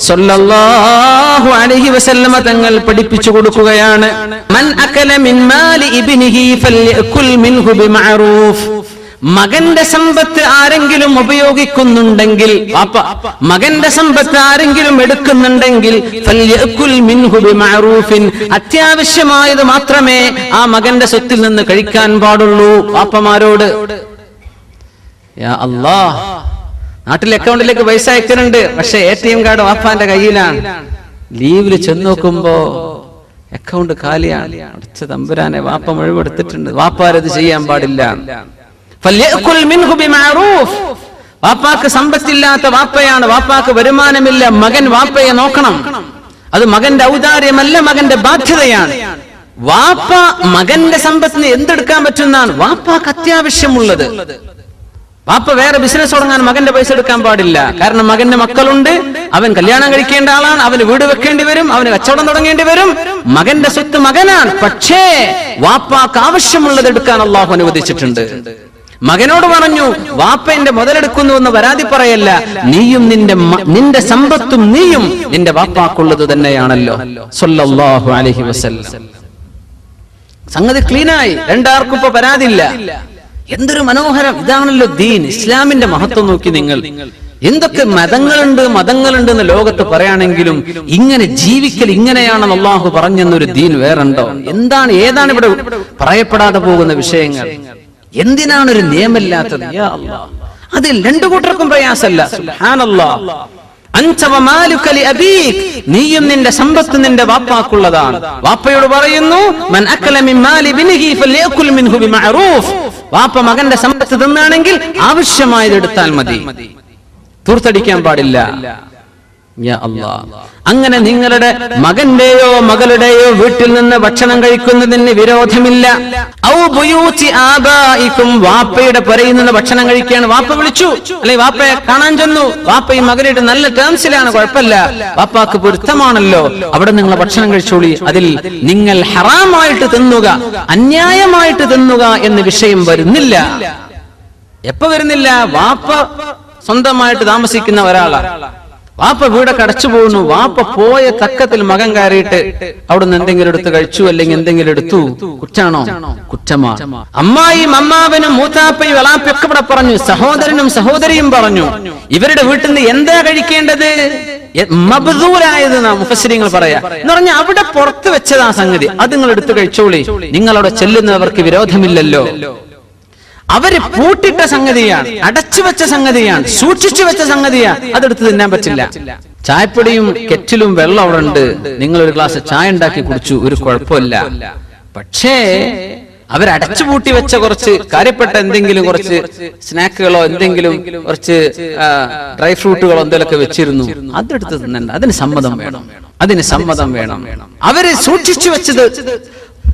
സ്വല്ലല്ലാഹു അലൈഹി വസല്ലമ തങ്ങൾ പഠിപ്പിച്ചു കൊടുക്കുകയാണ്, മൻ അകല മിൻ മാലി ഇബ്നിഹി ഫൽയകുൽ മിൻഹു ബിമഅറൂഫ്. മകന്റെ സമ്പത്ത് ആരെങ്കിലും ഉപയോഗിക്കുന്നുണ്ടെങ്കിൽ, വാപ്പ മകന്റെ സമ്പത്ത് ആരെങ്കിലും എടുക്കുന്നുണ്ടെങ്കിൽ ഫൽയകുൽ മിൻഹു ബിമഅറൂഫിൻ, അത്യാവശ്യമായത് മാത്രമേ ആ മകന്റെ സ്വത്തിൽ നിന്ന് കഴിക്കാൻ പാടുള്ളൂ. വാപ്പമാരോട് യാ അല്ലാഹ്, നാട്ടിൽ അക്കൗണ്ടിലേക്ക് പൈസ അയക്കുന്നുണ്ട്, പക്ഷെ ATM കാർഡ് വാപ്പാന്റെ കയ്യിലാണ്. ലീവിൽ ചെന്ന് നോക്കുമ്പോ അക്കൗണ്ട് കാലിയാണ്. അടച്ച തമ്പുരാനെ, വാപ്പ മുഴുവൻ എടുത്തിട്ടുണ്ട്. വാപ്പാരത് ചെയ്യാൻ പാടില്ല. ഫൽയകുൽ മിൻഹു ബിമഅറൂഫ്. വാപ്പാക്ക് സമ്പത്തില്ലാത്ത വാപ്പയാണ്, വാപ്പാക്ക് വരുമാനമില്ല. മകൻ വാപ്പയെ നോക്കണം. അത് മകന്റെ ഔദാര്യമല്ല, മകന്റെ ബാധ്യതയാണ്. വാപ്പ മകന്റെ സമ്പത്തിന് എന്തെടുക്കാൻ പറ്റുന്നതാണ് വാപ്പാക്ക് അത്യാവശ്യമുള്ളത്. വാപ്പ വേറെ ബിസിനസ് തുടങ്ങാൻ മകന്റെ പൈസ എടുക്കാൻ പാടില്ല. കാരണം മകന്റെ മക്കളുണ്ട്, അവൻ കല്യാണം കഴിക്കേണ്ട ആളാണ്, അവന് വീട് വെക്കേണ്ടി വരും, അവന് കച്ചവടം തുടങ്ങേണ്ടി വരും. മകന്റെ സ്വത്ത് മകനാണ്, പക്ഷേ വാപ്പാക്ക് ആവശ്യമുള്ളത് എടുക്കാൻ അല്ലാഹു അനുവദിച്ചിട്ടുണ്ട്. മകനോട് പറഞ്ഞു, വാപ്പ എന്റെ മുതലെടുക്കുന്നു എന്ന് പരാതി പറയല്ല, നീയും നിന്റെ സമ്പത്തും നീയും നിന്റെ വാപ്പാക്കുള്ളത് തന്നെയാണല്ലോ സ്വല്ലല്ലാഹു അലൈഹി വസല്ലം. സംഗതി ക്ലീനായി, രണ്ടാർക്കും ഇപ്പൊ പരാതിയില്ല. എന്തൊരു മനോഹരം! ഇതാണല്ലോ ദീൻ, ഇസ്ലാമിന്റെ മഹത്വം. നോക്കി നിങ്ങൾ, എന്തൊക്കെ മതങ്ങളുണ്ട് എന്ന് ലോകത്ത് പറയാണെങ്കിലും ഇങ്ങനെ ജീവിക്കൽ ഇങ്ങനെയാണെന്ന് അല്ലാഹു പറഞ്ഞെന്നൊരു ദീൻ വേറുണ്ടോ? ഏതാണ് ഇവിടെ പറയപ്പെടാതെ പോകുന്ന വിഷയങ്ങൾ? എന്തിനാണ് ഒരു നിയമമില്ലാത്തത്? യാ അല്ലാഹ്, അതിൽ രണ്ടു കൂട്ടർക്കും പ്രയാസമല്ല. സുബ്ഹാനല്ലാഹ്. അൻത വമാലുക ലിഅബീക്, നീയും നിന്റെ സമ്പത്ത് നിന്റെ വാപ്പാക്കുള്ളതാണ്. വാപ്പയോട് പറയുന്നു, മൻ അകല മിൻ മാലി ഇബ്നിഹി ഫൽയകുൽ മിൻഹു ബിമഅറൂഫ്. വാപ്പ മകന്റെ സമ്പത്ത് തിന്നാണെങ്കിൽ ആവശ്യമായത് എടുത്താൽ മതി, തൂർത്തടിക്കാൻ പാടില്ല. യാ അല്ലാഹ്, അങ്ങനെ നിങ്ങളുടെ മകന്റെയോ മകളുടെയോ വീട്ടിൽ നിന്ന് ഭക്ഷണം കഴിക്കുന്നതിന് വിരോധമില്ല. ഔ ബുയൂതി ആബായിക്കും, വാപ്പയുടെ പുരയിൽ നിന്ന് ഭക്ഷണം കഴിക്കുകയാണ്. വാപ്പ വിളിച്ചു, അല്ലെങ്കിൽ വാപ്പയെ കാണാൻ ചെന്നു, വാപ്പയും മകനായിട്ട് നല്ല ടേംസിലാണ്, കുഴപ്പമില്ല, വാപ്പാക്ക് പൊരുത്തമാണല്ലോ, അവിടെ നിങ്ങൾ ഭക്ഷണം കഴിച്ചോളി. അതിൽ നിങ്ങൾ ഹറാമായിട്ട് തിന്നുക, അന്യായമായിട്ട് തിന്നുക എന്ന വിഷയം വരുന്നില്ല. എപ്പോ വരുന്നില്ല? വാപ്പ സ്വന്തമായിട്ട് താമസിക്കുന്ന ഒരാളാണ്, വാപ്പ വീടൊക്കെ അടച്ചു പോകുന്നു. വാപ്പ പോയ തക്കത്തിൽ മകൻ കയറിയിട്ട് അവിടുന്ന് എന്തെങ്കിലും എടുത്ത് കഴിച്ചു, അല്ലെങ്കിൽ എന്തെങ്കിലും എടുത്തു, കുറ്റാണോ? കുറ്റമാണ്. അമ്മായിയും അമ്മാവനും മൂത്താപ്പയും എളാപ്പയും ഒക്കെ ഇവിടെ പറഞ്ഞു, സഹോദരനും സഹോദരിയും പറഞ്ഞു. ഇവരുടെ വീട്ടിൽ നിന്ന് എന്താ കഴിക്കേണ്ടത്? മബ്ദൂലായത് മുഫസ്സിരിങ്ങൾ പറയാ എന്ന് പറഞ്ഞാൽ അവിടെ പുറത്ത് വെച്ചതാ സംഗതി, അത് നിങ്ങൾ എടുത്ത് കഴിച്ചോളി, നിങ്ങളവിടെ ചെല്ലുന്നവർക്ക് വിരോധമില്ലല്ലോ. അവര് പൂട്ടിട്ട സംഗതിയാണ്, അടച്ചു വെച്ച സംഗതിയാണ്, സൂക്ഷിച്ചു വെച്ച സംഗതിയാണ്, അതെടുത്ത് തിന്നാൻ പറ്റില്ല. ചായപ്പൊടിയും കെറ്റിലും വെള്ളം അവിടെ ഉണ്ട്, നിങ്ങൾ ഒരു ഗ്ലാസ് ചായ ഉണ്ടാക്കി കുടിച്ചു, ഒരു കുഴപ്പമില്ല. പക്ഷേ അവരടച്ചു പൂട്ടി വെച്ച കുറച്ച് കാര്യപ്പെട്ട എന്തെങ്കിലും കുറച്ച് സ്നാക്കുകളോ എന്തെങ്കിലും കുറച്ച് ഡ്രൈ ഫ്രൂട്ടുകളോ എന്തെങ്കിലുമൊക്കെ വെച്ചിരുന്നു, അതെടുത്ത് തിന്നണ്ട. അതിന് സമ്മതം വേണം, അതിന് സമ്മതം വേണം. അവര് സൂക്ഷിച്ചു വെച്ചത്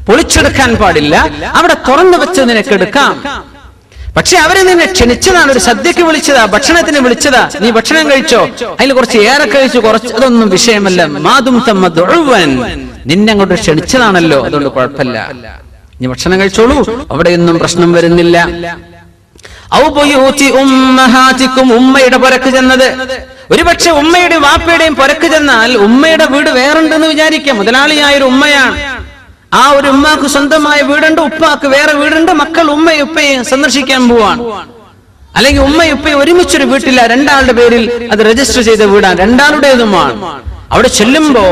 പൊളിച്ചെടുക്കാൻ പാടില്ല, അവിടെ തുറന്നു വെച്ചത് നിനക്ക് എടുക്കാം. പക്ഷെ അവരെ നിന്നെ ക്ഷണിച്ചതാണ്, ഒരു സദ്യക്ക് വിളിച്ചതാ, ഭക്ഷണത്തിന് വിളിച്ചതാ, നീ ഭക്ഷണം കഴിച്ചോ, അതിൽ കുറച്ച് ഏറെ കഴിച്ചു, കുറച്ച്, അതൊന്നും വിഷയമല്ല. മാതും തമ്മ നിന്നെ അങ്ങോട്ട് ക്ഷണിച്ചതാണല്ലോ, അതുകൊണ്ട് കുഴപ്പമില്ല, നീ ഭക്ഷണം കഴിച്ചോളൂ, അവിടെയൊന്നും പ്രശ്നം വരുന്നില്ല. ഉമ്മയുടെ പുരക്ക് ചെന്നത്, ഒരുപക്ഷെ ഉമ്മയുടെയും വാപ്പയുടെയും പുരക്ക് ചെന്നാൽ ഉമ്മയുടെ വീട് വേറുണ്ടെന്ന് വിചാരിക്കാം, മുതലാളിയായ ഒരു ഉമ്മയാണ്, ആ ഒരു ഉമ്മാക്ക് സ്വന്തമായ വീടുണ്ട്, ഉപ്പാക്ക് വേറെ വീടുണ്ട്, മക്കൾ ഉമ്മയും ഉപ്പയും സന്ദർശിക്കാൻ പോവാണ്. അല്ലെങ്കിൽ ഉമ്മയും ഉപ്പയും ഒരുമിച്ചൊരു വീട്ടില്ല, രണ്ടാളുടെ പേരിൽ അത് രജിസ്റ്റർ ചെയ്ത വീടാണ്, രണ്ടാളുടേതുമാണ്. അവിടെ ചെല്ലുമ്പോ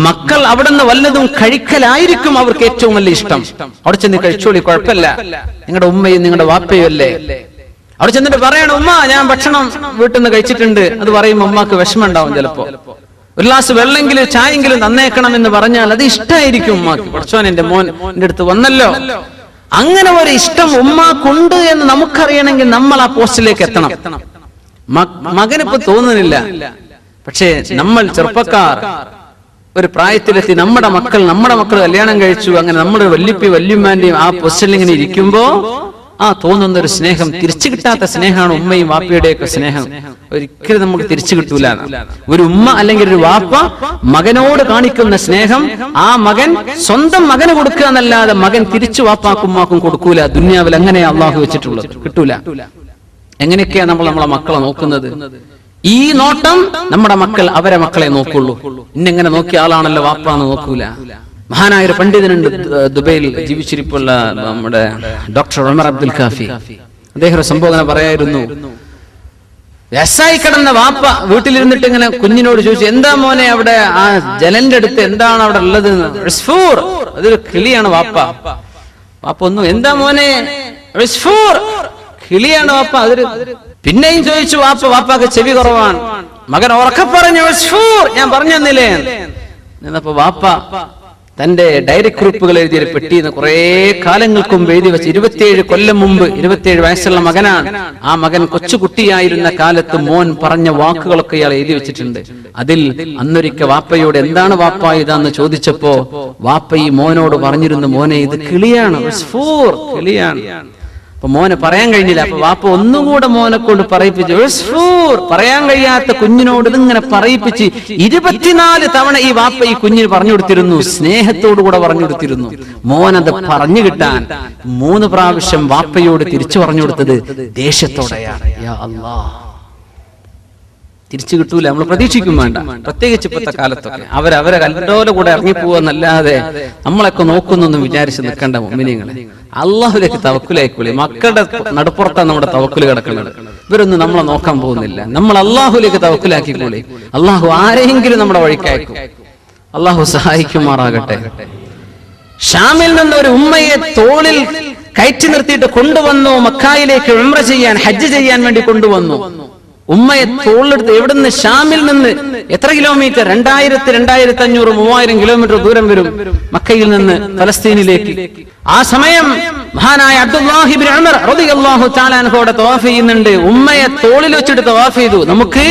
മക്കൾ അവിടെ നിന്ന് വല്ലതും കഴിക്കലായിരിക്കും അവർക്ക് ഏറ്റവും വലിയ ഇഷ്ടം. അവിടെ ചെന്ന് കഴിച്ചോളി, കുഴപ്പമില്ല, നിങ്ങളുടെ ഉമ്മയും നിങ്ങളുടെ വാപ്പയും അല്ലേ. അവിടെ ചെന്നിട്ട് പറയണം, ഉമ്മ ഞാൻ ഭക്ഷണം വീട്ടിൽ നിന്ന് കഴിച്ചിട്ടുണ്ട്, അത് പറയുമ്പോൾ ഉമ്മാക്ക് വിഷമം ഉണ്ടാവും. ചിലപ്പോ ഒരു ഗ്ലാസ് വെള്ളെങ്കിലും ചായെങ്കിലും തന്നേക്കണം എന്ന് പറഞ്ഞാൽ അത് ഇഷ്ടമായിരിക്കും ഉമ്മാക്ക്. പഠിച്ചോൻ എന്റെ മോൻ എന്റെ അടുത്ത് വന്നല്ലോ, അങ്ങനെ ഒരു ഇഷ്ടം ഉമ്മാക്കുണ്ട് എന്ന് നമുക്കറിയണമെങ്കിൽ നമ്മൾ ആ പോസ്റ്റിലേക്ക് എത്തണം. മകനിപ്പോ തോന്നുന്നില്ല, പക്ഷേ നമ്മൾ ചെറുപ്പക്കാർ ഒരു പ്രായത്തിലെത്തി നമ്മുടെ മക്കൾ കല്യാണം കഴിച്ചു, അങ്ങനെ നമ്മുടെ വല്യമ്മന്റെയും ആ പൊസിഷനിൽ ഇങ്ങനെ ഇരിക്കുമ്പോ ആ തോന്നുന്ന ഒരു സ്നേഹം, തിരിച്ചു കിട്ടാത്ത സ്നേഹമാണ് ഉമ്മയും വാപ്പയുടെയൊക്കെ സ്നേഹം. ഒരിക്കലും നമുക്ക് തിരിച്ചു കിട്ടൂല. ഒരു ഉമ്മ അല്ലെങ്കിൽ ഒരു വാപ്പ മകനോട് കാണിക്കുന്ന സ്നേഹം ആ മകൻ സ്വന്തം മകന് കൊടുക്കുക എന്നല്ലാതെ മകൻ തിരിച്ചു വാപ്പാക്കും ഉമ്മാക്കും കൊടുക്കൂല. ദുനിയാവിൽ അങ്ങനെയാ അള്ളാഹു വെച്ചിട്ടുള്ളത്, കിട്ടൂല. എങ്ങനെയൊക്കെയാ നമ്മൾ നമ്മളെ മക്കളെ നോക്കുന്നത്? ഈ നോട്ടം നമ്മുടെ മക്കൾ അവരെ മക്കളെ നോക്കുള്ളൂ. ഇന്നെങ്ങനെ നോക്കിയ ആളാണല്ലോ വാപ്പാന്ന് നോക്കൂല. മഹാനായ ഒരു പണ്ഡിതനുണ്ട് ദുബൈയിൽ ജീവിച്ചിരിപ്പുള്ള നമ്മുടെ ഡോക്ടർ ഉമർ അബ്ദുൽ കാഫി. അദ്ദേഹം ഒരു സംബോധന പറയായിരുന്നു, വയസ്സായി കിടന്ന വാപ്പ വീട്ടിലിരുന്നിട്ട് ഇങ്ങനെ കുഞ്ഞിനോട് ചോദിച്ചു, എന്താ മോനെ അവിടെ ആ ജനലിന്റെ അടുത്ത് എന്താണ് അവിടെ ഉള്ളത്? അതൊരു കിളിയാണ് വാപ്പ. വാപ്പ ഒന്നും, എന്താ മോനെ? കിളിയാണ് വാപ്പ. അതൊരു പിന്നെയും ചോദിച്ചു വാപ്പാക്ക് ചെവി കുറവാണ്. മകൻ ഉറക്കെ പറഞ്ഞു, ഞാൻ പറഞ്ഞു തന്നില്ലേ എന്നപ്പോ വാപ്പ തന്റെ ഡയറി കുറിപ്പുകൾ എഴുതിയ പെട്ടിന്ന് കുറെ കാലങ്ങൾക്ക് മുമ്പ് എഴുതി വെച്ച് 27 കൊല്ലം മുമ്പ്, 27 വയസ്സുള്ള മകനാണ്. ആ മകൻ കൊച്ചുകുട്ടിയായിരുന്ന കാലത്ത് മോൻ പറഞ്ഞ വാക്കുകളൊക്കെ ഇയാൾ എഴുതി വെച്ചിട്ടുണ്ട്. അതിൽ അന്നൊരിക്കൽ വാപ്പയോട് എന്താണ് വാപ്പ ഇതാന്ന് ചോദിച്ചപ്പോ വാപ്പ ഈ മോനോട് പറഞ്ഞിരുന്നു, മോനെ ഇത് കിളിയാണ്, കിളിയാണ്. അപ്പൊ മോനെ പറയാൻ കഴിഞ്ഞില്ല. അപ്പൊ വാപ്പ ഒന്നുകൂടെ മോനെ കൊണ്ട് പറയിപ്പിച്ചു. പറയാൻ കഴിയാത്ത കുഞ്ഞിനോട് ഇതിങ്ങനെ പറയിപ്പിച്ച് 24 തവണ ഈ വാപ്പ ഈ കുഞ്ഞിന് പറഞ്ഞു കൊടുത്തിരുന്നു, സ്നേഹത്തോടു കൂടെ പറഞ്ഞു കൊടുത്തിരുന്നു. മോനത് പറഞ്ഞു കിട്ടാൻ 3 പ്രാവശ്യം വാപ്പയോട് തിരിച്ചു പറഞ്ഞു കൊടുത്തത് ദേഷ്യത്തോടെയാണ്. യാ അല്ലാഹ്, തിരിച്ചു കിട്ടൂല, നമ്മൾ പ്രതീക്ഷിക്കും വേണ്ട. പ്രത്യേകിച്ച് ഇപ്പോഴത്തെ കാലത്തൊക്കെ അവരെ കല്ലോലെ കൂടെ ഇറങ്ങിപ്പോവെന്നല്ലാതെ നമ്മളൊക്കെ നോക്കുന്നൊന്നും വിചാരിച്ച് നിൽക്കേണ്ട മുഅ്മിനീങ്ങളെ. അള്ളാഹുലേക്ക് തവക്കുലായിക്കോളി. മക്കളുടെ നടുപ്പുറത്താണ് നമ്മുടെ തവക്കുൽ കിടക്കുന്നത്. ഇവരൊന്നും നമ്മളെ നോക്കാൻ പോകുന്നില്ല. നമ്മൾ അള്ളാഹുലേക്ക് തവക്കുലാക്കിക്കോളി. അള്ളാഹു ആരെങ്കിലും നമ്മുടെ വഴിക്കയക്കും. അള്ളാഹു സഹായിക്കുമാറാകട്ടെ. ഷാമിൽ നിന്ന് ഒരു ഉമ്മയെ തോളിൽ കയറ്റി നിർത്തിയിട്ട് കൊണ്ടുവന്നു, മക്കായിലേക്ക് ഉംറ ചെയ്യാൻ, ഹജ്ജ് ചെയ്യാൻ വേണ്ടി കൊണ്ടുവന്നു. ഉമ്മയെ തോളിലെടുത്ത് എവിടുന്ന്? ഷാമിൽ നിന്ന് എത്ര കിലോമീറ്റർ? 2000, 2500, 3000 കിലോമീറ്റർ ദൂരം വരും മക്കയിൽ നിന്ന് ഫലസ്തീനിലേക്ക്. ആ സമയം മഹാനായ അബ്ദുല്ലാഹി ഇബ്നു ഉമർ റളിയല്ലാഹു തആല അൻഹുടെ തവാഫ് ചെയ്യുന്നുണ്ട്. ഉമ്മയെ തോളിൽ വെച്ചിട്ട് തവാഫ് ചെയ്തു. നമുക്ക്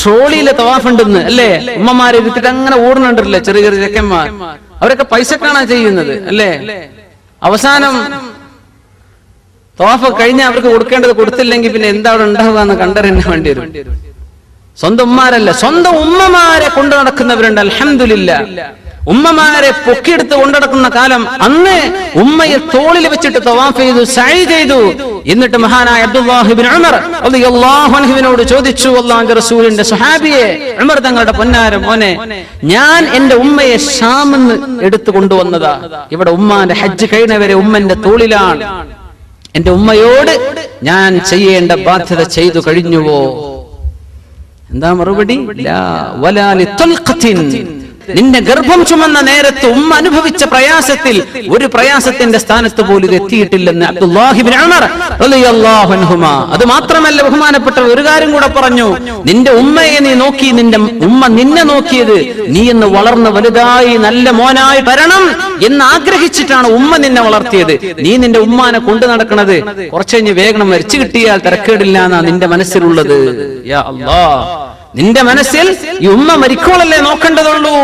ട്രോളിയിലെ തവാഫ് ഉണ്ടെന്ന് അല്ലേ? ഉമ്മമാരെ ഇരുത്തിട്ട് അങ്ങനെ ഓടുന്നുണ്ടല്ലേ ചെറിയ ചെറിയ ചെക്കന്മാർ. അവരൊക്കെ പൈസക്കാണാ ചെയ്യുന്നത് അല്ലേ? അവസാനം തവാഫ് കഴിഞ്ഞാൽ അവർക്ക് കൊടുക്കേണ്ടത് കൊടുത്തില്ലെങ്കിൽ പിന്നെ എന്താ അവിടെ ഉണ്ടാവുക എന്ന് കണ്ടറിയാൻ വേണ്ടി വരും. സ്വന്തം ഉമ്മാരല്ല, സ്വന്തം ഉമ്മമാരെ കൊണ്ടു നടക്കുന്നവരുണ്ട്. അൽഹംദുലില്ലാഹ്, ഉമ്മമാരെ പൊക്കിയെടുത്ത് കൊണ്ടുനടക്കുന്ന കാലം. അന്ന് ഉമ്മയെ തോളിൽ വെച്ചിട്ട് തവാഫ് ചെയ്തു, സഅയ് ചെയ്തു. എന്നിട്ട് മഹാനായ അബ്ദുല്ലാഹി ഇബ്നു ഉമർ റളിയല്ലാഹു അൻഹുവിനോട് ചോദിച്ചു, അല്ലാഹുവിന്റെ റസൂലിന്റെ സ്വഹാബിയെ, ഉമർ തങ്ങളുടെ പൊന്നാര മോനെ, ഞാൻ എന്റെ ഉമ്മയെ ഷാമിൽ നിന്ന് എടുത്തു കൊണ്ടുവന്നതാ. ഇവിടെ ഉമ്മാന്റെ ഹജ്ജ് കഴിഞ്ഞവരെ ഉമ്മന്റെ തോളിലാണ്. എന്റെ ഉമ്മയോട് ഞാൻ ചെയ്യേണ്ട ബാധ്യത ചെയ്തു കഴിഞ്ഞുവോ? എന്താ മറുപടി? നിന്റെ ഗർഭം ചുമന്ന നേരത്ത് ഉമ്മ അനുഭവിച്ച പ്രയാസത്തിൽ ഒരു പ്രയാസത്തിന്റെ സ്ഥാനത്ത് പോലും ഇത് എത്തിയിട്ടില്ലെന്ന് അബ്ദുല്ലാഹി ഇബ്നു ഉമർ റളിയല്ലാഹു അൻഹുമാ. അത് മാത്രമല്ല, ബഹുമാനപ്പെട്ട ഒരു കാര്യം കൂടെ പറഞ്ഞു, നിന്റെ ഉമ്മയെ നീ നോക്കി, നിന്റെ ഉമ്മ നിന്നെ നോക്കിയത് നീ എന്ന് വളർന്ന് വലുതായി നല്ല മോനായി വരണം എന്ന് ആഗ്രഹിച്ചിട്ടാണ് ഉമ്മ നിന്നെ വളർത്തിയത്. നീ നിന്റെ ഉമ്മാനെ കൊണ്ടു നടക്കണത് കുറച്ചു കഴിഞ്ഞ് വേഗം മരിച്ചു കിട്ടിയാൽ തിരക്കേടില്ല എന്നാ നിന്റെ മനസ്സിലുള്ളത്. യാ അല്ലാഹ്, നിന്റെ മനസ്സിൽ ഈ ഉമ്മ മരിക്കോളല്ലേ നോക്കേണ്ടതുള്ളൂ,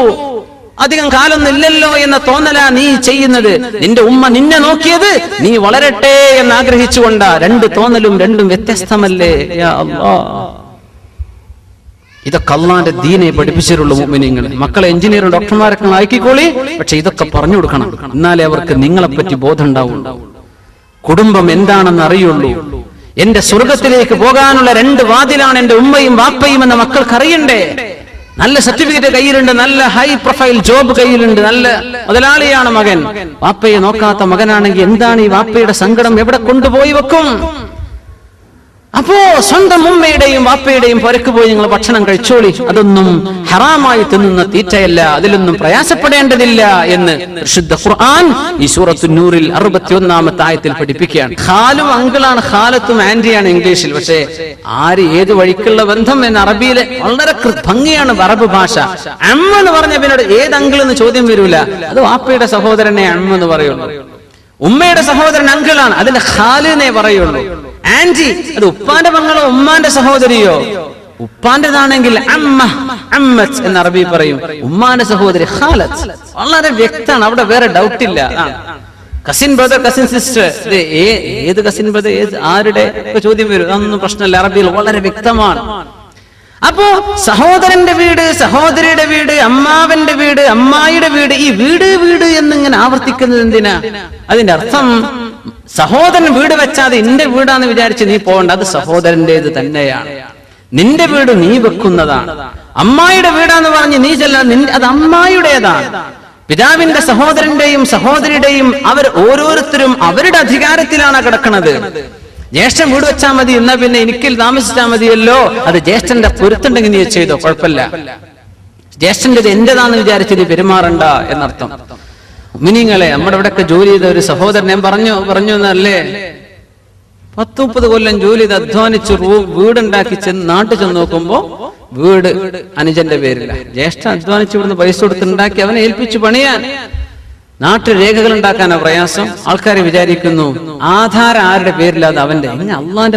അധികം കാലൊന്നും ഇല്ലല്ലോ എന്ന തോന്നലാ നീ ചെയ്യുന്നത്. നിന്റെ ഉമ്മ നിന്നെ നോക്കിയത് നീ വളരട്ടെ എന്ന് ആഗ്രഹിച്ചുകൊണ്ടാ. രണ്ട് തോന്നലും രണ്ടും വ്യത്യസ്തമല്ലേ? യാ അല്ലാഹ്, ഇതൊക്കെ അള്ളാന്റെ ദീനെ പഠിപ്പിച്ചിട്ടുള്ളൂ. മുഅ്മിനീങ്ങൾ, മക്കളെ എഞ്ചിനീയറും ഡോക്ടർമാരൊക്കെ ആക്കിക്കോളി, പക്ഷെ ഇതൊക്കെ പറഞ്ഞു കൊടുക്കണം, എന്നാലേ അവർക്ക് നിങ്ങളെപ്പറ്റി ബോധം ഉണ്ടാവും. കുടുംബം എന്താണെന്ന് അറിയുള്ളൂ. എന്റെ സ്വർഗത്തിലേക്ക് പോകാനുള്ള രണ്ട് വാതിലാണ് എന്റെ ഉമ്മയും വാപ്പയും എന്ന മക്കൾക്ക് അറിയണ്ടേ. നല്ല സർട്ടിഫിക്കറ്റ് കയ്യിലുണ്ട്, നല്ല ഹൈ പ്രൊഫൈൽ ജോബ് കയ്യിലുണ്ട്, നല്ല മുതലാളിയാണ് മകൻ. വാപ്പയെ നോക്കാത്ത മകനാണെങ്കിൽ എന്താണ് ഈ വാപ്പയുടെ സങ്കടം, എവിടെ കൊണ്ടുപോയി വെക്കും? അപ്പോ സ്വന്തം ഉമ്മയുടെയും വാപ്പയുടെയും പുരക്ക് പോയി നിങ്ങൾ ഭക്ഷണം കഴിച്ചോളി, അതൊന്നും ഹറാമായി തിന്നുന്ന തീറ്റയല്ല, അതിലൊന്നും പ്രയാസപ്പെടേണ്ടതില്ല എന്ന് വിശുദ്ധ ഖുർആൻ ഈ സൂറത്തുൻ നൂറിൽ 61-ാമത്തെ ആയത്തിൽ പഠിപ്പിക്കുകയാണ്. ഖാലും അങ്കിളാണ്, ഖാലത്തും ആന്റിയാണ് ഇംഗ്ലീഷിൽ. പക്ഷേ ആര് ഏത് വഴിക്കുള്ള ബന്ധം എന്ന് അറബിയിലെ വളരെ ഭംഗിയാണ് അറബ് ഭാഷ. അമ്മ എന്ന് പറഞ്ഞ പിന്നീട് ഏത് അങ്കിൾ എന്ന് ചോദ്യം വരൂല, അത് വാപ്പയുടെ സഹോദരനെ അമ്മ എന്ന് പറയുള്ളൂ. ഉമ്മയുടെ സഹോദരൻ അങ്കിളാണ്, അതിന്റെ ഖാലിനെ പറയുള്ളൂ. ആന്റി അത് ഉപ്പാന്റെ മകളോ ഉമ്മാന്റെ സഹോദരിയോ? ഉപ്പാന്റേതാണെങ്കിൽ അമ്മ, അമ്മത്ത് എന്ന് അറബി പറയും. ഉമ്മാന്റെ സഹോദരി ഖാലത്ത്. വളരെ വ്യക്തമാണ്, അവിടെ വേറെ ഡൗട്ട് ഇല്ല. കസിൻ ബ്രദർ, കസിൻ സിസ്റ്റർ, ഏത് കസിൻ ബ്രദർ, ഏത് ആരുടെ ചോദ്യം വരും, അതൊന്നും പ്രശ്നമില്ല. അറബിയിൽ വളരെ വ്യക്തമാണ്. അപ്പോ സഹോദരന്റെ വീട്, സഹോദരിയുടെ വീട്, അമ്മാവന്റെ വീട്, അമ്മായിയുടെ വീട്, ഈ വീട് വീട് എന്നിങ്ങനെ ആവർത്തിക്കുന്നത് എന്തിനാ? അതിന്റെ അർത്ഥം സഹോദരൻ വീട് വെച്ചാതെ എന്റെ വീടാന്ന് വിചാരിച്ച് നീ പോകണ്ട, അത് സഹോദരന്റേത് തന്നെയാണ്. നിന്റെ വീട് നീ വെക്കുന്നതാണ്. അമ്മായിയുടെ വീടാന്ന് പറഞ്ഞ് നീ ചെല്ലാൻ, അത് അമ്മായിയുടേതാണ്. പിതാവിന്റെ സഹോദരന്റെയും സഹോദരിയുടെയും അവർ ഓരോരുത്തരും അവരുടെ അധികാരത്തിലാണ് കിടക്കുന്നത്. ജ്യേഷ്ഠൻ വീട് വെച്ചാൽ മതി, എന്നാ പിന്നെ എനിക്കിൽ താമസിച്ചാൽ മതിയല്ലോ, അത് ജ്യേഷ്ഠന്റെ പൊരുത്തുണ്ടെങ്കിൽ നീ ചെയ്തോ, കുഴപ്പമില്ല. ജ്യേഷ്ഠന്റെ എന്റേതാന്ന് വിചാരിച്ച് നീ പെരുമാറണ്ട എന്നർത്ഥം. മുഅ്മിനീങ്ങളെ, നമ്മുടെ ഇവിടെയൊക്കെ ജോലി ചെയ്ത ഒരു സഹോദരൻ ഞാൻ പറഞ്ഞു എന്നല്ലേ, 10-30 കൊല്ലം ജോലി ചെയ്ത് അധ്വാനിച്ച് വീടുണ്ടാക്കി നാട്ടിൽ ചെന്ന് നോക്കുമ്പോ വീട് അനുജന്റെ പേരില്ല. ജ്യേഷ്ഠൻ അധ്വാനിച്ച് ഇവിടുന്ന് പൈസ കൊടുത്തുണ്ടാക്കി അവനെ ഏൽപ്പിച്ചു പണിയാൻ. നാട്ടിൽ രേഖകൾ ഉണ്ടാക്കാനാ പ്രയാസം. ആൾക്കാരെ വിചാരിക്കുന്നു ആധാരം ആരുടെ പേരില്ലാതെ അവന്റെ. അള്ളാന്റെ